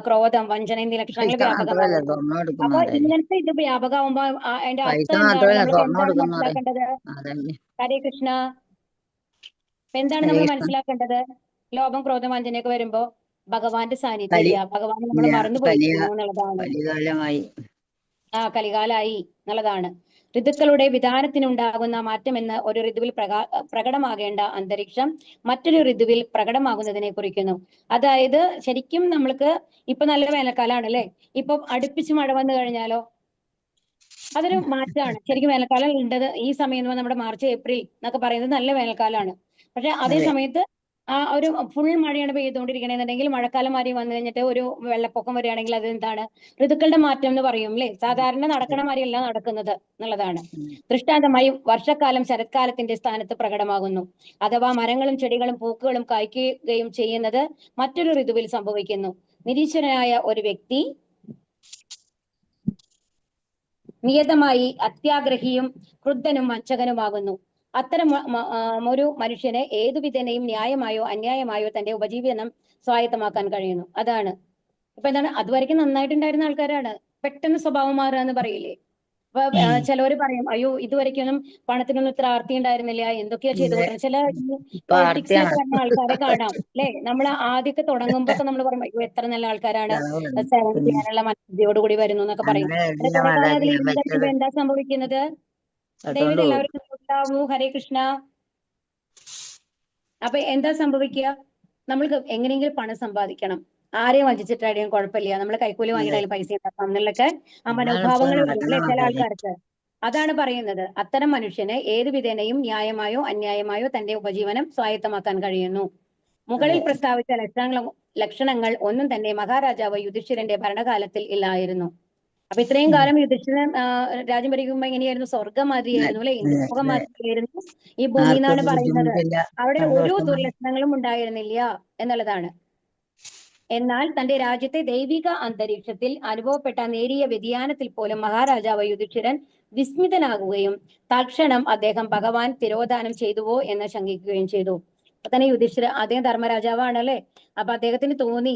B: ക്രോധം, വഞ്ചന എന്നീ ലക്ഷണങ്ങൾ വ്യാപകമാകുന്നു. അപ്പൊ ഇങ്ങനത്തെ ഇത് വ്യാപകമാകുമ്പോ അതിന്റെ അർത്ഥം എന്താണ്? നമ്മൾ എന്താണ് മനസ്സിലാക്കേണ്ടത്? ഹരേ കൃഷ്ണ. എന്താണ് നമ്മൾ മനസ്സിലാക്കേണ്ടത്? ലോഭം, ക്രോധം, വഞ്ചനയൊക്കെ വരുമ്പോ ഭഗവാന്റെ സാന്നിധ്യം ഇല്ല, ഭഗവാൻ നമ്മൾ മറന്നു പോയിരിക്കുന്നു എന്നുള്ളതാണ്. കലികാലായി എന്നുള്ളതാണ്. ഋതുക്കളുടെ വിധാനത്തിനുണ്ടാകുന്ന മാറ്റമെന്ന് ഒരു ഋതുവിൽ പ്രകടമാകേണ്ട അന്തരീക്ഷം മറ്റൊരു ഋതുവിൽ പ്രകടമാകുന്നതിനെ കുറിക്കുന്നു. അതായത് ശരിക്കും നമ്മൾക്ക് ഇപ്പൊ നല്ല വേനൽക്കാലാണ് അല്ലെ, ഇപ്പൊ അടുപ്പിച്ച് മഴ വന്നു കഴിഞ്ഞാലോ അതൊരു മാറ്റമാണ്. ശരിക്കും വേനൽക്കാലം ഉണ്ടത് ഈ സമയം എന്ന് പറഞ്ഞാൽ നമ്മുടെ മാർച്ച്, ഏപ്രിൽ എന്നൊക്കെ പറയുന്നത് നല്ല വേനൽക്കാലമാണ്. പക്ഷെ അതേ സമയത്ത് ഒരു ഫുൾ മഴയാണ് പെയ്തുകൊണ്ടിരിക്കണമെന്നുണ്ടെങ്കിൽ മഴക്കാലം മാറി വന്നു കഴിഞ്ഞിട്ട് ഒരു വെള്ളപ്പൊക്കം വരികയാണെങ്കിൽ അത് എന്താണ്? ഋതുക്കളുടെ മാറ്റം എന്ന് പറയും അല്ലെ. സാധാരണ നടക്കണ മാതിരിയല്ല നടക്കുന്നത് എന്നുള്ളതാണ്. ദൃഷ്ടാന്തമായി വർഷക്കാലം ശരത്കാലത്തിന്റെ സ്ഥാനത്ത് പ്രകടമാകുന്നു. അഥവാ മരങ്ങളും ചെടികളും പൂക്കളും കായ്ക്കുകയും ചെയ്യുന്നത് മറ്റൊരു ഋതുവിൽ സംഭവിക്കുന്നു. നിരീശ്വരനായ ഒരു വ്യക്തി നിയതമായി അത്യാഗ്രഹിയും ക്രുദ്ധനും വഞ്ചകനുമാകുന്നു. അത്തരം ഒരു മനുഷ്യന് ഏതുവിധേനയും ന്യായമായോ അന്യായമായോ തന്റെ ഉപജീവനം സ്വായത്തമാക്കാൻ കഴിയുന്നു. അതാണ്. ഇപ്പൊ എന്താണ്? അതുവരെയ്ക്കും നന്നായിട്ടുണ്ടായിരുന്ന ആൾക്കാരാണ് പെട്ടെന്ന് സ്വഭാവം മാറുക എന്ന് പറയില്ലേ. അപ്പൊ ചിലവര് പറയും, അയ്യോ ഇതുവരെയ്ക്കൊന്നും പണത്തിനൊന്നും ഇത്ര ആർത്തി ഉണ്ടായിരുന്നില്ല, എന്തൊക്കെയാ ചെയ്തു കൂട്ടണം. ചില പൊളിറ്റിക്സിലൊക്കെ വരുന്ന ആൾക്കാരെ കാണാം അല്ലെ. നമ്മൾ ആദ്യമൊക്കെ തുടങ്ങുമ്പോ ഒക്കെ നമ്മൾ പറയും, അയ്യോ എത്ര നല്ല ആൾക്കാരാണ്, സേവനം ചെയ്യാനുള്ള മനസ്സിയോടുകൂടി വരുന്നു എന്നൊക്കെ പറയും. കുറെ കാലം അതിൽ ഇരുന്ന് എന്താ സംഭവിക്കുന്നത്? ദൈവം എല്ലാവർക്കും ഉണ്ടാവൂ. ഹരേ കൃഷ്ണ. അപ്പൊ എന്താ സംഭവിക്കുക? നമ്മൾക്ക് എങ്ങനെയെങ്കിലും പണം സമ്പാദിക്കണം, ആരെയും വഞ്ചിച്ചിട്ടായാലും കുഴപ്പമില്ല, നമ്മൾ കൈക്കൂലി വാങ്ങിയിട്ടായാലും പൈസ ഉണ്ടാക്കാം എന്നുള്ളൊക്കെ ആ മനോഭാവങ്ങൾ വരും അല്ലെ ചില ആൾക്കാർക്ക്. അതാണ് പറയുന്നത്. അത്തരം മനുഷ്യന് ഏതു വിധേനയും ന്യായമായോ അന്യായമായോ തന്റെ ഉപജീവനം സ്വായത്തമാക്കാൻ കഴിയുന്നു. മുകളിൽ പ്രസ്താവിച്ച ലക്ഷണങ്ങൾ ഒന്നും തന്നെ മഹാരാജാവ് യുധിഷ്ഠിരന്റെ ഭരണകാലത്തിൽ ഇല്ലായിരുന്നു. അപ്പൊ ഇത്രയും കാലം യുധിഷ്ഠിരൻ രാജ്യം ഭരിക്കുമ്പോ എങ്ങനെയായിരുന്നു? സ്വർഗമാതിരിയായിരുന്നു അല്ലെ, ഇന്ദുമുഖമാതിരിയായിരുന്നു ഈ ഭൂമി എന്നാണ് പറയുന്നത്. അവിടെ ഒരു ദുർലക്ഷണങ്ങളും ഉണ്ടായിരുന്നില്ല എന്നുള്ളതാണ്. എന്നാൽ തന്റെ രാജ്യത്തെ ദൈവിക അന്തരീക്ഷത്തിൽ അനുഭവപ്പെട്ട നേരിയ വ്യതിയാനത്തിൽ പോലും മഹാരാജാവ് യുധിഷ്ഠിരൻ വിസ്മിതനാകുകയും തൽക്ഷണം അദ്ദേഹം ഭഗവാൻ തിരോധാനം ചെയ്തുവോ എന്ന് ശങ്കിക്കുകയും ചെയ്തു. അപ്പൊ തന്നെ അദ്ദേഹം ധർമ്മരാജാവാണല്ലേ. അപ്പൊ അദ്ദേഹത്തിന് തോന്നി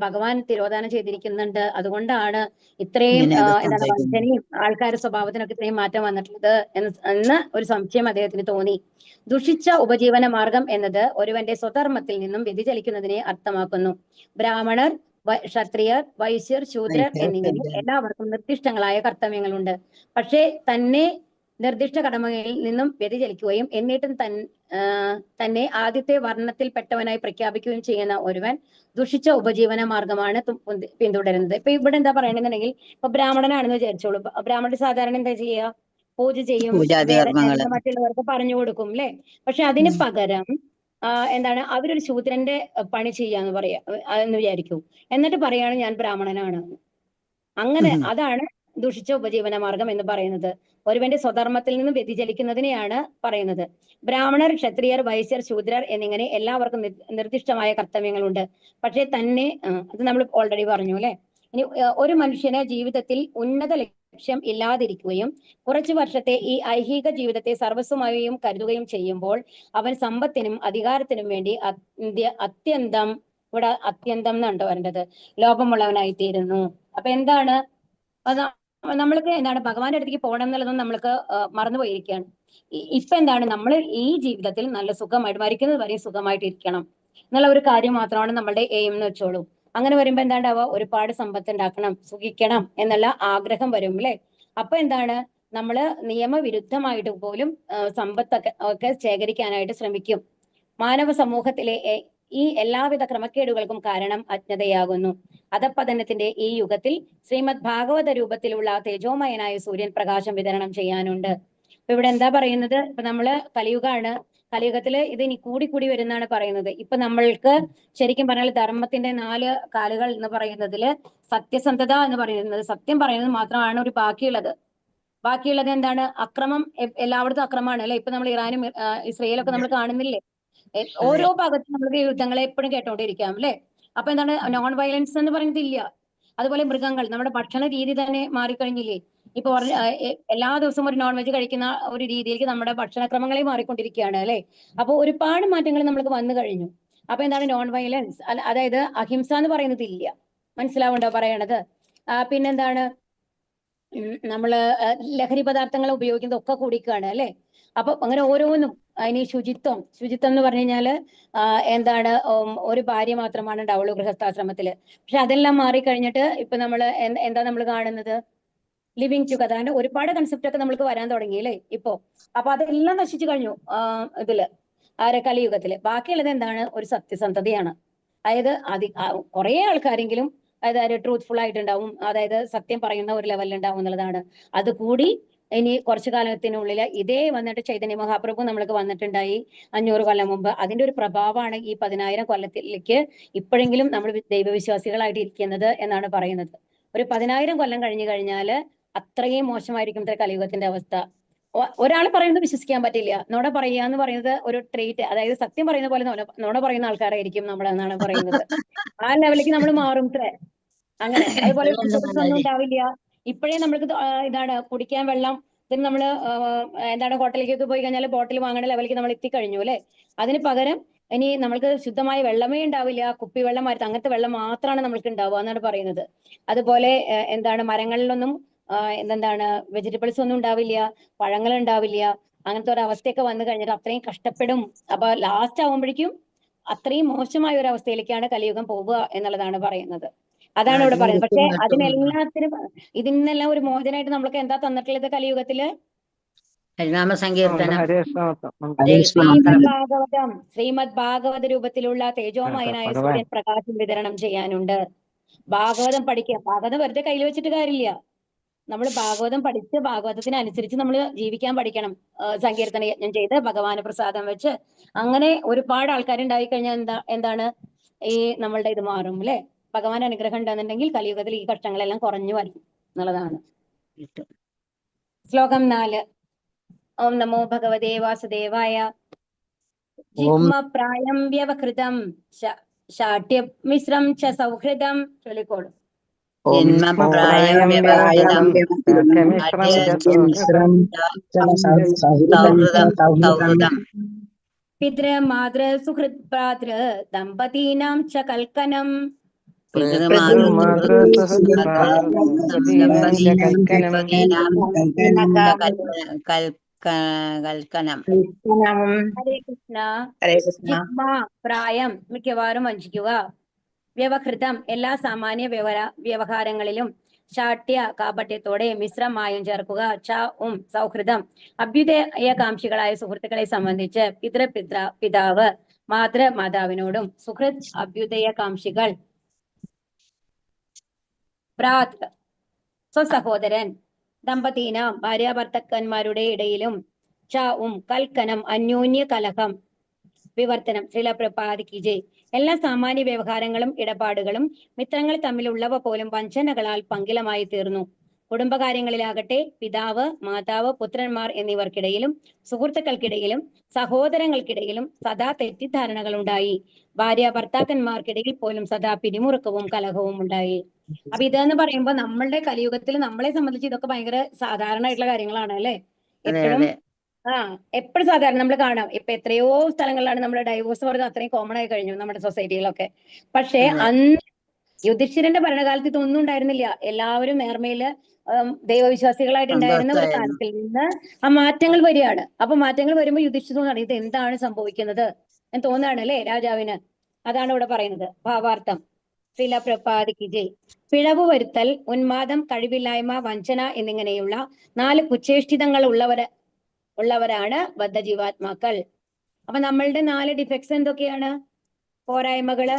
B: ഭഗവാൻ തിരോധാനം ചെയ്തിരിക്കുന്നുണ്ട്, അതുകൊണ്ടാണ് ഇത്രയും എന്താണ് വഞ്ചനയും ആൾക്കാരുടെ സ്വഭാവത്തിനൊക്കെ ഇത്രയും മാറ്റം വന്നിട്ടുള്ളത് എന്ന ഒരു സംശയം അദ്ദേഹത്തിന് തോന്നി. ദുഷിച്ച ഉപജീവന മാർഗം എന്നത് ഒരുവന്റെ സ്വധർമ്മത്തിൽ നിന്നും വ്യതിചലിക്കുന്നതിനെ അർത്ഥമാക്കുന്നു. ബ്രാഹ്മണർ, ക്ഷത്രിയർ, വൈശ്യർ, ശൂദ്രർ എന്നിങ്ങനെ എല്ലാവർക്കും നിർദ്ദിഷ്ടങ്ങളായ കർത്തവ്യങ്ങളുണ്ട്. പക്ഷേ തന്നെ നിർദ്ദിഷ്ട കടമകളിൽ നിന്നും വ്യതിചലിക്കുകയും എന്നിട്ടും തന്നെ ആദ്യത്തെ വർണ്ണത്തിൽപ്പെട്ടവനായി പ്രഖ്യാപിക്കുകയും ചെയ്യുന്ന ഒരുവൻ ദുഷിച്ച ഉപജീവന മാർഗമാണ് പിന്തുടരുന്നത്. ഇപ്പൊ ഇവിടെ എന്താ പറയണെന്നുണ്ടെങ്കിൽ, ഇപ്പൊ ബ്രാഹ്മണനാണെന്ന് വിചാരിച്ചോളൂ. ബ്രാഹ്മണർ സാധാരണ എന്താ ചെയ്യുക? പൂജ ചെയ്യും, മറ്റുള്ളവർക്ക് പറഞ്ഞു കൊടുക്കും അല്ലെ. പക്ഷെ അതിന് പകരം എന്താണ്, അവരൊരു ശൂദ്രന്റെ പണി ചെയ്യാന്ന് പറയാ എന്ന് വിചാരിക്കൂ. എന്നിട്ട് പറയാണ് ഞാൻ ബ്രാഹ്മണനാണ്. അങ്ങനെ അതാണ് ദുഷിച്ച ഉപജീവന മാർഗം എന്ന് പറയുന്നത്. ഒരുവന്റെ സ്വധർമ്മത്തിൽ നിന്നും വ്യതിചലിക്കുന്നതിനെയാണ് പറയുന്നത്. ബ്രാഹ്മണർ, ക്ഷത്രിയർ, വൈശ്യർ, ശൂദ്രർ എന്നിങ്ങനെ എല്ലാവർക്കും നിർദ്ദിഷ്ടമായ കർത്തവ്യങ്ങളുണ്ട്. പക്ഷെ തന്നെ അത് നമ്മൾ ഓൾറെഡി പറഞ്ഞു അല്ലെ. ഇനി ഒരു മനുഷ്യന് ജീവിതത്തിൽ ഉന്നത ലക്ഷ്യം ഇല്ലാതിരിക്കുകയും കുറച്ചു വർഷത്തെ ഈ ഐഹിക ജീവിതത്തെ സർവസ്വമായും കരുതുകയും ചെയ്യുമ്പോൾ അവൻ സമ്പത്തിനും അധികാരത്തിനും വേണ്ടി അത്യന്തം, ഇവിടെ അത്യന്തം എന്നുണ്ടോ വരേണ്ടത്, ലോഭമുള്ളവനായി തീരുന്നു. അപ്പൊ എന്താണ് നമ്മൾക്ക് എന്താണ് ഭഗവാന്റെ അടുത്തേക്ക് പോകണം എന്നുള്ളതൊന്നും നമ്മൾക്ക് മറന്നുപോയിരിക്കുകയാണ്. ഇപ്പൊ എന്താണ്, നമ്മൾ ഈ ജീവിതത്തിൽ നല്ല സുഖമായിട്ട് മരിക്കുന്നത് വരെ സുഖമായിട്ട് ഇരിക്കണം എന്നുള്ള ഒരു കാര്യം മാത്രമാണ് നമ്മളുടെ എയിം എന്ന് വെച്ചോളൂ. അങ്ങനെ വരുമ്പോ എന്താണ്ടാവുക? ഒരുപാട് സമ്പത്ത് ഉണ്ടാക്കണം, സുഖിക്കണം എന്നുള്ള ആഗ്രഹം വരും അല്ലെ. അപ്പൊ എന്താണ്, നമ്മൾ നിയമവിരുദ്ധമായിട്ട് പോലും സമ്പത്തൊക്കെ ഒക്കെ ശേഖരിക്കാനായിട്ട് ശ്രമിക്കും. മാനവ സമൂഹത്തിലെ ഈ എല്ലാവിധ ക്രമക്കേടുകൾക്കും കാരണം അജ്ഞതയാകുന്നു. അധപ്പതനത്തിന്റെ ഈ യുഗത്തിൽ ശ്രീമദ് ഭാഗവത രൂപത്തിലുള്ള തേജോമയനായ സൂര്യൻ പ്രകാശം വിതരണം ചെയ്യാനുണ്ട്. ഇപ്പൊ ഇവിടെ എന്താ പറയുന്നത്? ഇപ്പൊ നമ്മള് കലിയുഗാണ്. കലിയുഗത്തില് ഇത് ഇനി കൂടി വരുന്നാണ് പറയുന്നത്. ഇപ്പൊ നമ്മൾക്ക് ശരിക്കും പറഞ്ഞാൽ ധർമ്മത്തിന്റെ 4 കാലുകൾ എന്ന് പറയുന്നതില് സത്യസന്ധത എന്ന് പറയുന്നത്, സത്യം പറയുന്നത് മാത്രമാണ് ഒരു ബാക്കിയുള്ളത് എന്താണ്? അക്രമം. എല്ലായിടത്തും അക്രമമാണ് അല്ലെ? ഇപ്പൊ നമ്മൾ ഇറാനും ഇസ്രയേലൊക്കെ നമ്മൾ കാണുന്നില്ലേ? ഓരോ ഭാഗത്തും നമ്മൾ യുദ്ധങ്ങളെ എപ്പോഴും കേട്ടോണ്ടിരിക്കാം അല്ലെ? അപ്പൊ എന്താണ് നോൺ വയലൻസ് എന്ന് പറയുന്നത്? ഇല്ല. അതുപോലെ മൃഗങ്ങൾ, നമ്മുടെ ഭക്ഷണ രീതി തന്നെ മാറിക്കഴിഞ്ഞില്ലേ? ഇപ്പൊ എല്ലാ ദിവസവും ഒരു നോൺ വെജ് കഴിക്കുന്ന ഒരു രീതിയിലേക്ക് നമ്മുടെ ഭക്ഷണക്രമങ്ങളെ മാറിക്കൊണ്ടിരിക്കുകയാണ് അല്ലെ? അപ്പൊ ഒരുപാട് മാറ്റങ്ങൾ നമ്മൾക്ക് വന്നു കഴിഞ്ഞു. അപ്പൊ എന്താണ് നോൺ വയലൻസ്? അതായത് അഹിംസ എന്ന് പറയുന്നത് ഇല്ല. മനസ്സിലാവുണ്ടോ പറയണത്? പിന്നെന്താണ് നമ്മള് ലഹരി പദാർത്ഥങ്ങൾ ഉപയോഗിക്കുന്നത് ഒക്കെ കൂടിക്കാണ് അല്ലെ? അപ്പൊ അങ്ങനെ ഓരോന്നും. ഇനി ശുചിത്വം എന്ന് പറഞ്ഞു കഴിഞ്ഞാല് എന്താണ് ഒരു ഭാര്യ മാത്രമാണ് ഉണ്ടാവുള്ളൂ ഗൃഹസ്ഥാശ്രമത്തില്. പക്ഷെ അതെല്ലാം മാറിക്കഴിഞ്ഞിട്ട് ഇപ്പൊ നമ്മള് എന്താ നമ്മൾ കാണുന്നത്? Living together. അതിന്റെ ഒരുപാട് കൺസെപ്റ്റ് ഒക്കെ നമ്മൾക്ക് വരാൻ തുടങ്ങി അല്ലേ ഇപ്പോ? അപ്പൊ അതെല്ലാം നശിച്ചു കഴിഞ്ഞു ഇതില് കലിയുഗത്തില്. ബാക്കിയുള്ളത് എന്താണ്? ഒരു സത്യസന്ധതയാണ്. അതായത് കുറെ ആൾക്കാരെങ്കിലും അതായത് ട്രൂത്ത്ഫുൾ ആയിട്ടുണ്ടാവും, അതായത് സത്യം പറയുന്ന ഒരു ലെവലിൽ ഉണ്ടാവും എന്നുള്ളതാണ്. അത് കൂടി ഇനി കുറച്ചു കാലത്തിനുള്ളിൽ ഇതേ വന്നിട്ട് ചൈതന്യ മഹാപ്രഭു നമ്മൾക്ക് വന്നിട്ടുണ്ടായി 500 കൊല്ലം മുമ്പ്. അതിന്റെ ഒരു പ്രഭാവമാണ് ഈ 10,000 കൊല്ലത്തിലേക്ക് ഇപ്പോഴെങ്കിലും നമ്മൾ ദൈവവിശ്വാസികളായിട്ട് ഇരിക്കുന്നത് എന്നാണ് പറയുന്നത്. ഒരു 10,000 കൊല്ലം കഴിഞ്ഞു കഴിഞ്ഞാല് അത്രയും മോശമായിരിക്കും കലിയുഗത്തിന്റെ അവസ്ഥ. ഒരാൾ പറയുന്നത് വിശ്വസിക്കാൻ പറ്റില്ല. നുണ പറയുക എന്ന് പറയുന്നത് ഒരു ട്രീറ്റ്, അതായത് സത്യം പറയുന്ന പോലെ നുണ പറയുന്ന ആൾക്കാരായിരിക്കും നമ്മളെന്നാണ് പറയുന്നത്. ആ ലെവലിലേക്ക് നമ്മൾ മാറും അങ്ങനെ. അതുപോലെ ഒന്നും ഉണ്ടാവില്ല. ഇപ്പോഴേ നമ്മൾക്ക് ഇതാണ് കുടിക്കാൻ വെള്ളം. ഇതിന് നമ്മള് എന്താണ് ഹോട്ടലിലേക്കൊക്കെ പോയി കഴിഞ്ഞാൽ ബോട്ടിൽ വാങ്ങുന്ന ലെവലിലേക്ക് നമ്മൾ എത്തിക്കഴിഞ്ഞു അല്ലെ? അതിന് പകരം ഇനി നമ്മൾക്ക് ശുദ്ധമായ വെള്ളമേ ഉണ്ടാവില്ല. കുപ്പിവെള്ളം മാറ്റി അങ്ങനത്തെ വെള്ളം മാത്രമാണ് നമ്മൾക്ക് ഉണ്ടാവുക എന്നാണ് പറയുന്നത്. അതുപോലെ എന്താണ് മരങ്ങളിലൊന്നും എന്താണ് വെജിറ്റബിൾസ് ഒന്നും ഉണ്ടാവില്ല, പഴങ്ങൾ ഉണ്ടാവില്ല. അങ്ങനത്തെ ഒരു അവസ്ഥയൊക്കെ വന്നു കഴിഞ്ഞിട്ട് അത്രയും കഷ്ടപ്പെടും. അപ്പൊ ലാസ്റ്റ് ആവുമ്പോഴേക്കും അത്രയും മോശമായ ഒരു അവസ്ഥയിലേക്കാണ് കലിയുഗം പോവുക എന്നുള്ളതാണ് പറയുന്നത്. അതാണ് ഇവിടെ പറയുന്നത്. പക്ഷെ അതിനെല്ലാത്തിനും ഇതിനെല്ലാം ഒരു മോചനായിട്ട് നമ്മൾക്ക് എന്താ തന്നിട്ടുള്ളത് കലിയുഗത്തില്?
C: ഹരിനാമ സങ്കീർത്തനം,
B: ശ്രീമദ് ഭാഗവത രൂപത്തിലുള്ള തേജോമയനായ സൂര്യൻ പ്രകാശം വിതരണം ചെയ്യാനുണ്ട്. ഭാഗവതം പഠിക്കുക. ഭാഗവതം വെറുതെ കയ്യിൽ വെച്ചിട്ട് കാര്യമില്ല. നമ്മൾ ഭാഗവതം പഠിച്ച് ഭാഗവതത്തിനനുസരിച്ച് നമ്മൾ ജീവിക്കാൻ പഠിക്കണം. സങ്കീർത്തന യജ്ഞം ചെയ്ത് ഭഗവാന് പ്രസാദം വെച്ച് അങ്ങനെ ഒരുപാട് ആൾക്കാരുണ്ടായി കഴിഞ്ഞാൽ എന്താണ് ഈ നമ്മളുടെ ഇത് മാറും അല്ലെ? ഭഗവാൻ അനുഗ്രഹം ഉണ്ടെന്നുണ്ടെങ്കിൽ കലിയുഗത്തിൽ ഈ കഷ്ടങ്ങളെല്ലാം കുറഞ്ഞു വരും എന്നുള്ളതാണ്. ശ്ലോകം 4. ഓം നമോ ഭഗവതേ വാസുദേവായ. ജിഹ്മപ്രായം വ്യവഹൃതം ശാഠ്യമിശ്രം ച സൗഹൃദം. ചൊല്ലിക്കോളും. പിതൃമാതൃ സുഹൃത് ഭ്രാതൃ ദമ്പതീനാം ച കൽക്കനം. ഹരേ കൃഷ്ണ. ജിഹ്മ പ്രായം മിക്കവാറും വഞ്ചിക്കുക. വ്യവഹൃതം എല്ലാ സാമാന്യ വ്യവഹാരങ്ങളിലും. ശാഠ്യ കാപട്യത്തോടെ മിശ്രമായും ചേർക്കുക. സൗഹൃദം അഭ്യുദയകാംക്ഷികളായ സുഹൃത്തുക്കളെ സംബന്ധിച്ച്. പിതാവ് മാതാവിനോടും. സുഹൃത് അഭ്യുദയകാംക്ഷികൾ. ഭ്രാതൃ സ്വസഹോദരൻ. ദമ്പതീന ഭാര്യാഭർത്തക്കന്മാരുടെ ഇടയിലും. കൽക്കനം അന്യോന്യ കലഹം. വിവർത്തനം. ശ്രീല പ്രഭുപാദ് കി ജയ്. എല്ലാ സാമാന്യ വ്യവഹാരങ്ങളും ഇടപാടുകളും മിത്രങ്ങൾ തമ്മിലുള്ളവ പോലും വഞ്ചനകളാൽ പങ്കിലമായി തീർന്നു. കുടുംബകാര്യങ്ങളിലാകട്ടെ പിതാവ് മാതാവ് പുത്രന്മാർ എന്നിവർക്കിടയിലും സുഹൃത്തുക്കൾക്കിടയിലും സഹോദരങ്ങൾക്കിടയിലും സദാ തെറ്റിദ്ധാരണകൾ ഉണ്ടായി. ഭാര്യ ഭർത്താക്കന്മാർക്കിടയിൽ പോലും സദാ പിരിമുറുക്കവും കലഹവും ഉണ്ടായി. അപ്പൊ ഇതെന്ന് പറയുമ്പോ നമ്മളുടെ കലിയുഗത്തിൽ നമ്മളെ സംബന്ധിച്ച് ഇതൊക്കെ ഭയങ്കര സാധാരണമായിട്ടുള്ള കാര്യങ്ങളാണ് അല്ലെ? എപ്പോഴും സാധാരണ നമ്മൾ കാണാം. ഇപ്പൊ എത്രയോ സ്ഥലങ്ങളിലാണ് നമ്മുടെ ഡൈവോഴ്സ് പറയുന്നത് അത്രയും കോമൺ ആയി കഴിഞ്ഞു നമ്മുടെ സൊസൈറ്റിയിലൊക്കെ. പക്ഷെ അന്ന് യുധിഷ്ഠിരന്റെ ഭരണകാലത്ത് ഇതൊന്നും ഉണ്ടായിരുന്നില്ല. എല്ലാവരും നേർമയില് ദൈവവിശ്വാസികളായിട്ടുണ്ടായിരുന്ന ഒരു കാലത്തിൽ നിന്ന് ആ മാറ്റങ്ങൾ വരികയാണ്. അപ്പൊ മാറ്റങ്ങൾ വരുമ്പോൾ യുധിഷ്ഠിരൻ ഇത് എന്താണ് സംഭവിക്കുന്നത് എന്ന് തോന്നുകയാണ് അല്ലെ രാജാവിന്. അതാണ് ഇവിടെ പറയുന്നത് ഭാവാർത്ഥം. ശ്രീല പ്രഭാതിക്ക് ജയ്. പിഴവ് വരുത്തൽ, ഉന്മാദം, കഴിവില്ലായ്മ, വഞ്ചന എന്നിങ്ങനെയുള്ള 4 കുചേഷ്ടിതങ്ങൾ ഉള്ളവരാണ് ബദ്ധജീവാത്മാക്കൾ. അപ്പൊ നമ്മളുടെ 4 ഡിഫക്ട്സ് എന്തൊക്കെയാണ്? പോരായ്മകള്,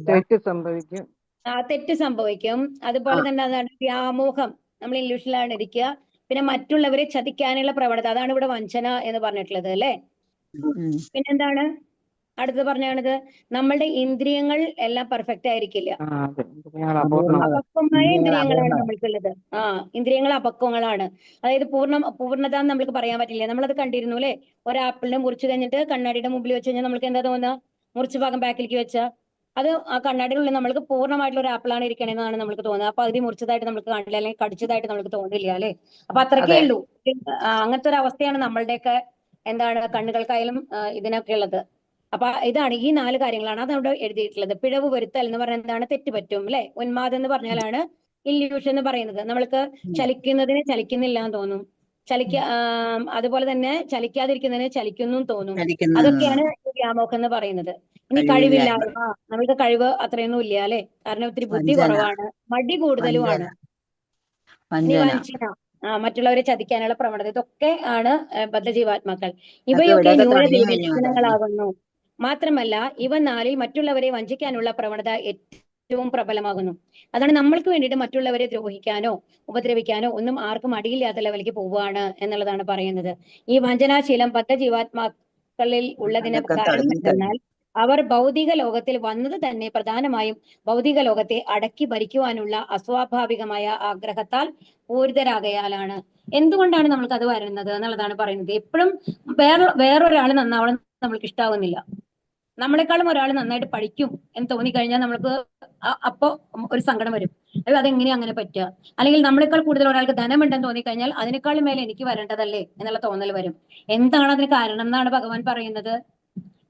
A: തെറ്റ് സംഭവിക്കും,
B: തെറ്റ് സംഭവിക്കും. അതുപോലെ തന്നെ അതാണ് വ്യാമോഹം, നമ്മൾ ഇല്യൂഷനിലാണ് ഇരിക്കുക. പിന്നെ മറ്റുള്ളവരെ ചതിക്കാനുള്ള പ്രവണത, അതാണ് ഇവിടെ വഞ്ചന എന്ന് പറഞ്ഞിട്ടുള്ളത് അല്ലെ. പിന്നെന്താണ് അടുത്തത് പറഞ്ഞാണിത്? നമ്മളുടെ ഇന്ദ്രിയങ്ങൾ എല്ലാം പെർഫെക്റ്റ് ആയിരിക്കില്ല. അപക്വമായ ഇന്ദ്രിയങ്ങളാണ് നമ്മൾക്കുള്ളത്. ഇന്ദ്രിയങ്ങൾ അപക്വങ്ങളാണ്. അതായത് പൂർണ്ണത എന്ന് നമ്മൾക്ക് പറയാൻ പറ്റില്ല. നമ്മളത് കണ്ടിരുന്നു അല്ലെ. ഒരാപ്പിളിനെ മുറിച്ചു കഴിഞ്ഞിട്ട് കണ്ണാടിയുടെ മുമ്പിൽ വെച്ച് കഴിഞ്ഞാൽ നമ്മൾക്ക് എന്താ തോന്നുക? മുറിച്ച ഭാഗം ബാക്കിലേക്ക് വെച്ചാൽ അത് ആ കണ്ണാടിയുടെ നമ്മൾക്ക് പൂർണ്ണമായിട്ടുള്ള ഒരു ആപ്പിളാണ് ഇരിക്കണമെന്നാണ് നമുക്ക് തോന്നുന്നത്. അപ്പൊ പകുതി മുറിച്ചതായിട്ട് നമുക്ക് കാണില്ല, അല്ലെങ്കിൽ കടിച്ചതായിട്ട് നമുക്ക് തോന്നില്ല അല്ലെ. അപ്പൊ അത്രക്കേ ഉള്ളൂ. അങ്ങനത്തെ ഒരു അവസ്ഥയാണ് നമ്മളുടെയൊക്കെ എന്താണ് കണ്ണുകൾക്കായാലും ഇതിനൊക്കെ ഉള്ളത്. അപ്പൊ ഇതാണ് ഈ 4 കാര്യങ്ങളാണ് അതവിടെ എഴുതിയിട്ടുള്ളത്. പിഴവ് വരുത്തൽ എന്ന് പറഞ്ഞാൽ എന്താണ്? തെറ്റുപറ്റും അല്ലെ. ഉന്മാദം എന്ന് പറഞ്ഞാലാണ് ഇല്യൂഷൻ എന്ന് പറയുന്നത്. നമ്മൾക്ക് ചലിക്കുന്നതിന് ചലിക്കുന്നില്ല എന്ന് തോന്നും, അതുപോലെ തന്നെ ചലിക്കാതിരിക്കുന്നതിന് ചലിക്കുന്നു തോന്നും. അതൊക്കെയാണ് വ്യാമോഹം എന്ന് പറയുന്നത്. ഇനി കഴിവില്ലായ്മ, നമ്മൾക്ക് കഴിവ് അത്രയൊന്നും ഇല്ല അല്ലെ. കാരണം ഒത്തിരി ബുദ്ധി കുറവാണ്, മടി കൂടുതലുമാണ്. ഇനി വഞ്ചന, മറ്റുള്ളവരെ ചതിക്കാനുള്ള പ്രവണത, ഇതൊക്കെ ആണ് ബദ്ധജീവാത്മാക്കൾ. ഇവയൊക്കെ ന്യൂനതകളാകുന്നു. മാത്രമല്ല ഇവ 4 മറ്റുള്ളവരെ വഞ്ചിക്കാനുള്ള പ്രവണത ഏറ്റവും പ്രബലമാകുന്നു. അതാണ് നമ്മൾക്ക് വേണ്ടിയിട്ട് മറ്റുള്ളവരെ ദ്രോഹിക്കാനോ ഉപദ്രവിക്കാനോ ഒന്നും ആർക്കും മടിയില്ലാത്ത ലെവലിലേക്ക് പോവുകയാണ് എന്നുള്ളതാണ് പറയുന്നത്. ഈ വഞ്ചനാശീലം ബദ്ധജീവാത്മാക്കളിൽ ഉള്ളതിന് കാരണം എന്തെന്നാൽ അവർ ഭൗതിക ലോകത്തിൽ വന്നത് തന്നെ പ്രധാനമായും ഭൗതിക ലോകത്തെ അടക്കി ഭരിക്കുവാനുള്ള അസ്വാഭാവികമായ ആഗ്രഹത്താൽ പൂരിതരാകയാലാണ്. എന്തുകൊണ്ടാണ് നമ്മൾക്ക് അത് വരുന്നത് എന്നുള്ളതാണ് പറയുന്നത്. എപ്പോഴും വേറൊരാൾ നന്നാവണം നമ്മൾക്ക് ഇഷ്ടാവുന്നില്ല. നമ്മളെക്കാളും ഒരാൾ നന്നായിട്ട് പഠിക്കും എന്ന് തോന്നിക്കഴിഞ്ഞാൽ നമ്മൾക്ക് അപ്പോ ഒരു സങ്കടം വരും. അതെങ്ങനെയാ അങ്ങനെ പറ്റുക? അല്ലെങ്കിൽ നമ്മളെക്കാൾ കൂടുതൽ ഒരാൾക്ക് ധനമുണ്ടെന്ന് തോന്നിക്കഴിഞ്ഞാൽ അതിനേക്കാളും മേലെ എനിക്ക് വരേണ്ടതല്ലേ എന്നുള്ള തോന്നൽ വരും. എന്താണ് അതിന് കാരണം എന്നാണ് ഭഗവാൻ പറയുന്നത്?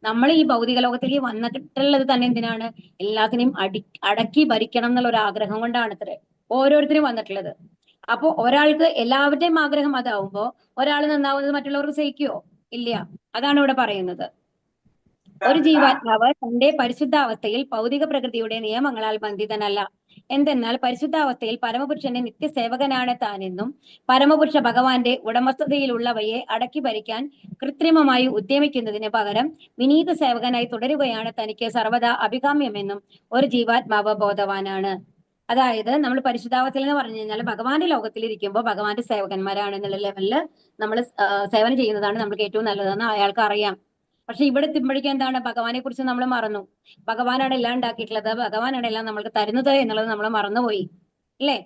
B: നമ്മൾ ഈ ഭൗതിക ലോകത്തേക്ക് വന്നിട്ടുള്ളത് തന്നെ എന്തിനാണ്? എല്ലാത്തിനെയും അടക്കി ഭരിക്കണം എന്നുള്ള ഒരു ആഗ്രഹം കൊണ്ടാണ് അത്രേ ഓരോരുത്തരും വന്നിട്ടുള്ളത്. അപ്പൊ ഒരാൾക്ക് എല്ലാവരുടെയും ആഗ്രഹം അതാവുമ്പോ ഒരാൾ നന്നാവുന്നത് മറ്റുള്ളവർക്ക് സഹിക്കുവോ? ഇല്ല. അതാണ് ഇവിടെ പറയുന്നത്. ഒരു ജീവാത്മാവ് തന്റെ പരിശുദ്ധാവസ്ഥയിൽ ഭൗതിക പ്രകൃതിയുടെ നിയമങ്ങളാൽ ബന്ധിതനല്ല. എന്തെന്നാൽ പരിശുദ്ധാവസ്ഥയിൽ പരമപുരുഷന്റെ നിത്യസേവകനാണ് താനെന്നും പരമപുരുഷ ഭഗവാന്റെ ഉടമസ്ഥതയിലുള്ളവയെ അടക്കി ഭരിക്കാൻ കൃത്രിമമായി ഉദ്യമിക്കുന്നതിന് പകരം വിനീത സേവകനായി തുടരുകയാണ് തനിക്ക് സർവ്വതാ അഭികാമ്യമെന്നും ഒരു ജീവാത്മാവ് ബോധവാനാണ്. അതായത് നമ്മൾ പരിശുദ്ധാവസ്ഥയിൽ എന്ന് പറഞ്ഞു കഴിഞ്ഞാൽ ഭഗവാന്റെ ലോകത്തിൽ ഇരിക്കുമ്പോൾ ഭഗവാന്റെ സേവകന്മാരാണ് എന്നുള്ള ലെവലില് നമ്മൾ സേവനം ചെയ്യുന്നതാണ് നമുക്ക് ഏറ്റവും നല്ലതെന്ന് അയാൾക്ക് അറിയാം. പക്ഷെ ഇവിടെ എത്തുമ്പോഴേക്കും എന്താണ്? ഭഗവാനെ കുറിച്ച് നമ്മൾ മറന്നു. ഭഗവാനാണ് എല്ലാം ഉണ്ടാക്കിയിട്ടുള്ളത്, ഭഗവാനാണ് എല്ലാം നമ്മൾക്ക് തരുന്നത് എന്നുള്ളത് നമ്മൾ മറന്നുപോയി അല്ലേ.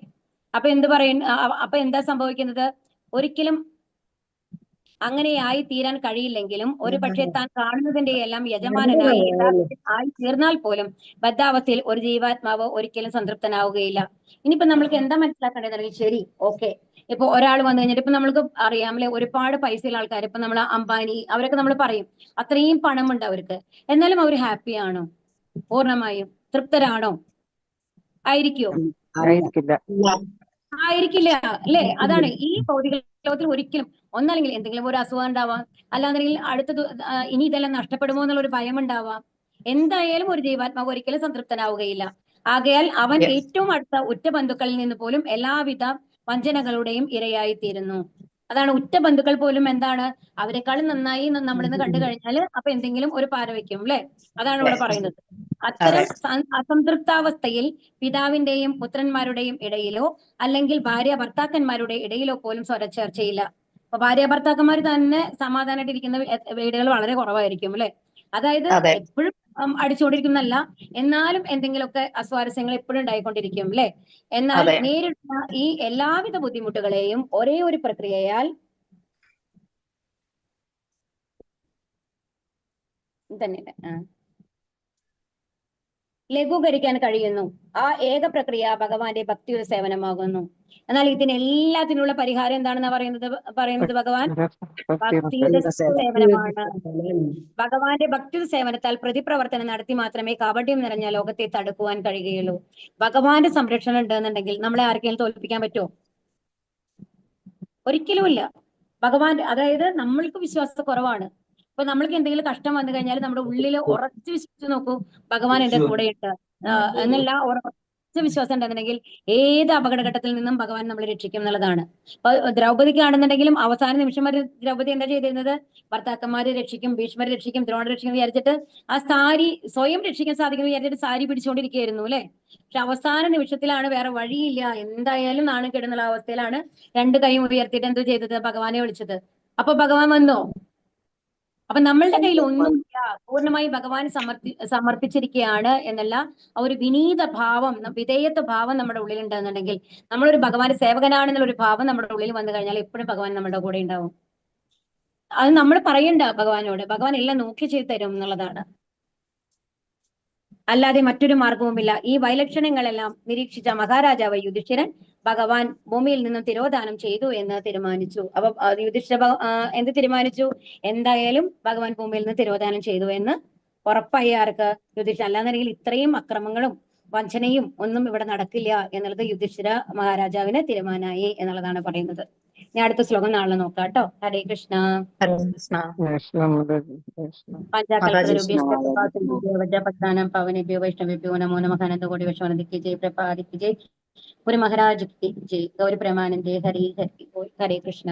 B: അപ്പൊ എന്താ സംഭവിക്കുന്നത്? ഒരിക്കലും അങ്ങനെയായി തീരാൻ കഴിയില്ലെങ്കിലും ഒരു പക്ഷെ താൻ കാണുന്നതിന്റെ എല്ലാം യജമാനനായി ആയി തീർന്നാൽ പോലും ബദ്ധാവസ്ഥയിൽ ഒരു ജീവാത്മാവ് ഒരിക്കലും സംതൃപ്തനാവുകയില്ല. ഇനിയിപ്പോ നമ്മൾക്ക് എന്താ മനസ്സിലാക്കേണ്ടത്? ശരി, ഓക്കെ, ഇപ്പൊ ഒരാൾ വന്നു കഴിഞ്ഞിട്ട് ഇപ്പൊ നമ്മൾക്ക് അറിയാമല്ലേ, ഒരുപാട് പൈസയുള്ള ആൾക്കാർ, ഇപ്പൊ നമ്മൾ അംബാനി അവരൊക്കെ നമ്മൾ പറയും അത്രയും പണമുണ്ട് അവർക്ക്, എന്നാലും അവർ ഹാപ്പി ആണോ? പൂർണ്ണമായും തൃപ്തരാണോ? ആയിരിക്കുമോ? ആയിരിക്കില്ല അല്ലേ. അതാണ് ഈ ഭൗതിക ലോകത്തിൽ ഒരിക്കലും ഒന്നല്ലെങ്കിൽ എന്തെങ്കിലും ഒരു അസുഖം ഉണ്ടാവാം, അല്ലാന്നുണ്ടെങ്കിൽ അടുത്തത് ഇനി ഇതെല്ലാം നഷ്ടപ്പെടുമോ എന്നുള്ളൊരു ഭയം ഉണ്ടാവാം. എന്തായാലും ഒരു ജീവാത്മാവ് ഒരിക്കലും സംതൃപ്തനാവുകയില്ല. ആകയാൽ അവൻ ഏറ്റവും അടുത്ത ഉറ്റ ബന്ധുക്കളിൽ നിന്ന് പോലും എല്ലാവിധ വഞ്ചനകളുടെയും ഇരയായിത്തീരുന്നു. അതാണ് ഉറ്റ ബന്ധുക്കൾ പോലും എന്താണ് അവരെക്കാളും നന്നായി നമ്മളിന്ന് കണ്ടു കഴിഞ്ഞാൽ അപ്പൊ എന്തെങ്കിലും ഒരു പാര വെക്കും അല്ലെ. അതാണ് ഇവിടെ പറയുന്നത്. അത്തരം അസംതൃപ്താവസ്ഥയിൽ പിതാവിന്റെയും പുത്രന്മാരുടെയും ഇടയിലോ അല്ലെങ്കിൽ ഭാര്യ ഭർത്താക്കന്മാരുടെ ഇടയിലോ പോലും സ്വരച്ചേർച്ചയില്ല. അപ്പൊ ഭാര്യ ഭർത്താക്കന്മാർ തന്നെ സമാധാനമായിട്ട് ഇരിക്കുന്ന വീടുകൾ വളരെ കുറവായിരിക്കും അല്ലെ. അതായത് എപ്പോഴും അടിച്ചുകൊണ്ടിരിക്കുന്നല്ല, എന്നാലും എന്തെങ്കിലുമൊക്കെ അസ്വാരസ്യങ്ങൾ എപ്പോഴും ഉണ്ടായിക്കൊണ്ടിരിക്കും അല്ലെ. എന്നാൽ നേരിടുന്ന ഈ എല്ലാവിധ ബുദ്ധിമുട്ടുകളെയും ഒരേ ഒരു പ്രക്രിയയാൽ തന്നെ ലഘൂകരിക്കാൻ കഴിയുന്നു. ആ ഏക പ്രക്രിയ ഭഗവാന്റെ ഭക്തിയുടെ സേവനമാകുന്നു. എന്നാൽ ഇതിനെല്ലാത്തിനുള്ള പരിഹാരം എന്താണെന്ന് പറയുന്നത് ഭഗവാൻ ഭക്തിയുടെ സേവനമാണ്. ഭഗവാന്റെ ഭക്തി സേവനത്താൽ പ്രതിപ്രവർത്തനം നടത്തി മാത്രമേ കാപട്യം നിറഞ്ഞ ലോകത്തെ തടുക്കുവാൻ കഴിയുകയുള്ളൂ. ഭഗവാന്റെ സംരക്ഷണം ഉണ്ടെന്നുണ്ടെങ്കിൽ നമ്മളെ ആർക്കെങ്കിലും തോൽപ്പിക്കാൻ പറ്റുമോ? ഒരിക്കലുമില്ല. ഭഗവാൻ, അതായത് നമ്മൾക്ക് വിശ്വാസ കുറവാണ്, ഇപ്പൊ നമ്മൾക്ക് എന്തെങ്കിലും കഷ്ടം വന്നു കഴിഞ്ഞാൽ നമ്മുടെ ഉള്ളിൽ ഉറച്ചു വിശ്വസിച്ച് നോക്കൂ, ഭഗവാൻ എന്റെ കൂടെയുണ്ട് എന്നുള്ള ഉറച്ച വിശ്വാസം ഉണ്ടെന്നുണ്ടെങ്കിൽ ഏത് അപകടഘട്ടത്തിൽ നിന്നും ഭഗവാൻ നമ്മളെ രക്ഷിക്കും എന്നുള്ളതാണ്. ഇപ്പൊ ദ്രൗപദിക്കാണെന്നുണ്ടെങ്കിലും അവസാന നിമിഷം വരെ ദ്രൗപദി എന്താ ചെയ്തിരുന്നത്? ഭർത്താക്കന്മാരെ രക്ഷിക്കും, ഭീഷ്മരെ രക്ഷിക്കും, ദ്രോണരെ രക്ഷിക്കും വിചാരിച്ചിട്ട് ആ സാരി സ്വയം രക്ഷിക്കാൻ സാധിക്കുന്നു വിചാരിച്ചിട്ട് സാരി പിടിച്ചുകൊണ്ടിരിക്കുകയായിരുന്നു അല്ലെ. പക്ഷെ അവസാന നിമിഷത്തിലാണ് വേറെ വഴിയില്ല, എന്തായാലും നാണം കെടുന്നുള്ള അവസ്ഥയിലാണ് രണ്ട് കൈയും ഉയർത്തിയിട്ട് എന്തോ ചെയ്തത്? ഭഗവാനെ വിളിച്ചത്. അപ്പൊ ഭഗവാൻ വന്നോ? അപ്പൊ നമ്മളുടെ കയ്യിൽ ഒന്നുമില്ല, പൂർണ്ണമായി ഭഗവാൻ സമർപ്പിച്ചിരിക്കുകയാണ് എന്നുള്ള ആ ഒരു വിനീത ഭാവം, വിധേയത്വ ഭാവം നമ്മുടെ ഉള്ളിൽ ഉണ്ടെന്നുണ്ടെങ്കിൽ, നമ്മളൊരു ഭഗവാന്റെ സേവകനാണെന്നുള്ള ഒരു ഭാവം നമ്മുടെ ഉള്ളിൽ വന്നു കഴിഞ്ഞാൽ എപ്പോഴും ഭഗവാൻ നമ്മുടെ കൂടെ ഉണ്ടാവും. അത് നമ്മൾ പറയണ്ട ഭഗവാനോട്, ഭഗവാൻ എല്ലാം നോക്കി ചെയ്തു തരും എന്നുള്ളതാണ്. അല്ലാതെ മറ്റൊരു മാർഗവുമില്ല. ഈ വൈലക്ഷണങ്ങളെല്ലാം നിരീക്ഷിച്ച മഹാരാജാവ് യുധിഷ്ഠിരൻ ഭഗവാൻ ഭൂമിയിൽ നിന്നും തിരോധാനം ചെയ്തു എന്ന് തീരുമാനിച്ചു. അപ്പൊ യുധിഷ്ഠിര എന്ത് തീരുമാനിച്ചു? എന്തായാലും ഭഗവാൻ ഭൂമിയിൽ നിന്ന് തിരോധാനം ചെയ്തു എന്ന് ഉറപ്പായി ആർക്ക്? യുധിഷ്ഠിര. അല്ലാന്നുണ്ടെങ്കിൽ ഇത്രയും അക്രമങ്ങളും വഞ്ചനയും ഒന്നും ഇവിടെ നടക്കില്ല എന്നുള്ളത് യുധിഷ്ഠിര മഹാരാജാവിന് തീരുമാനമായി എന്നുള്ളതാണ് പറയുന്നത്. ഞാൻ അടുത്ത ശ്ലോകം നാളെ നോക്കാം കേട്ടോ. ഹരേ കൃഷ്ണ. പഞ്ചാകൽപതരുഭ്യസ്തം പവനേഭ്യോ വൈഷ്ണവേഭ്യോ നമോ നമഃ. അനന്തകോടി വിശ്വനന്ദിക്ക് ജയ്, പ്രഭാതിക്ക് ജയ്, ഒരു മഹാരാജ് ജയ്, ഗൗരി പ്രമാനന്ദേ. ഹരി ഹരി. ഹരേ കൃഷ്ണ.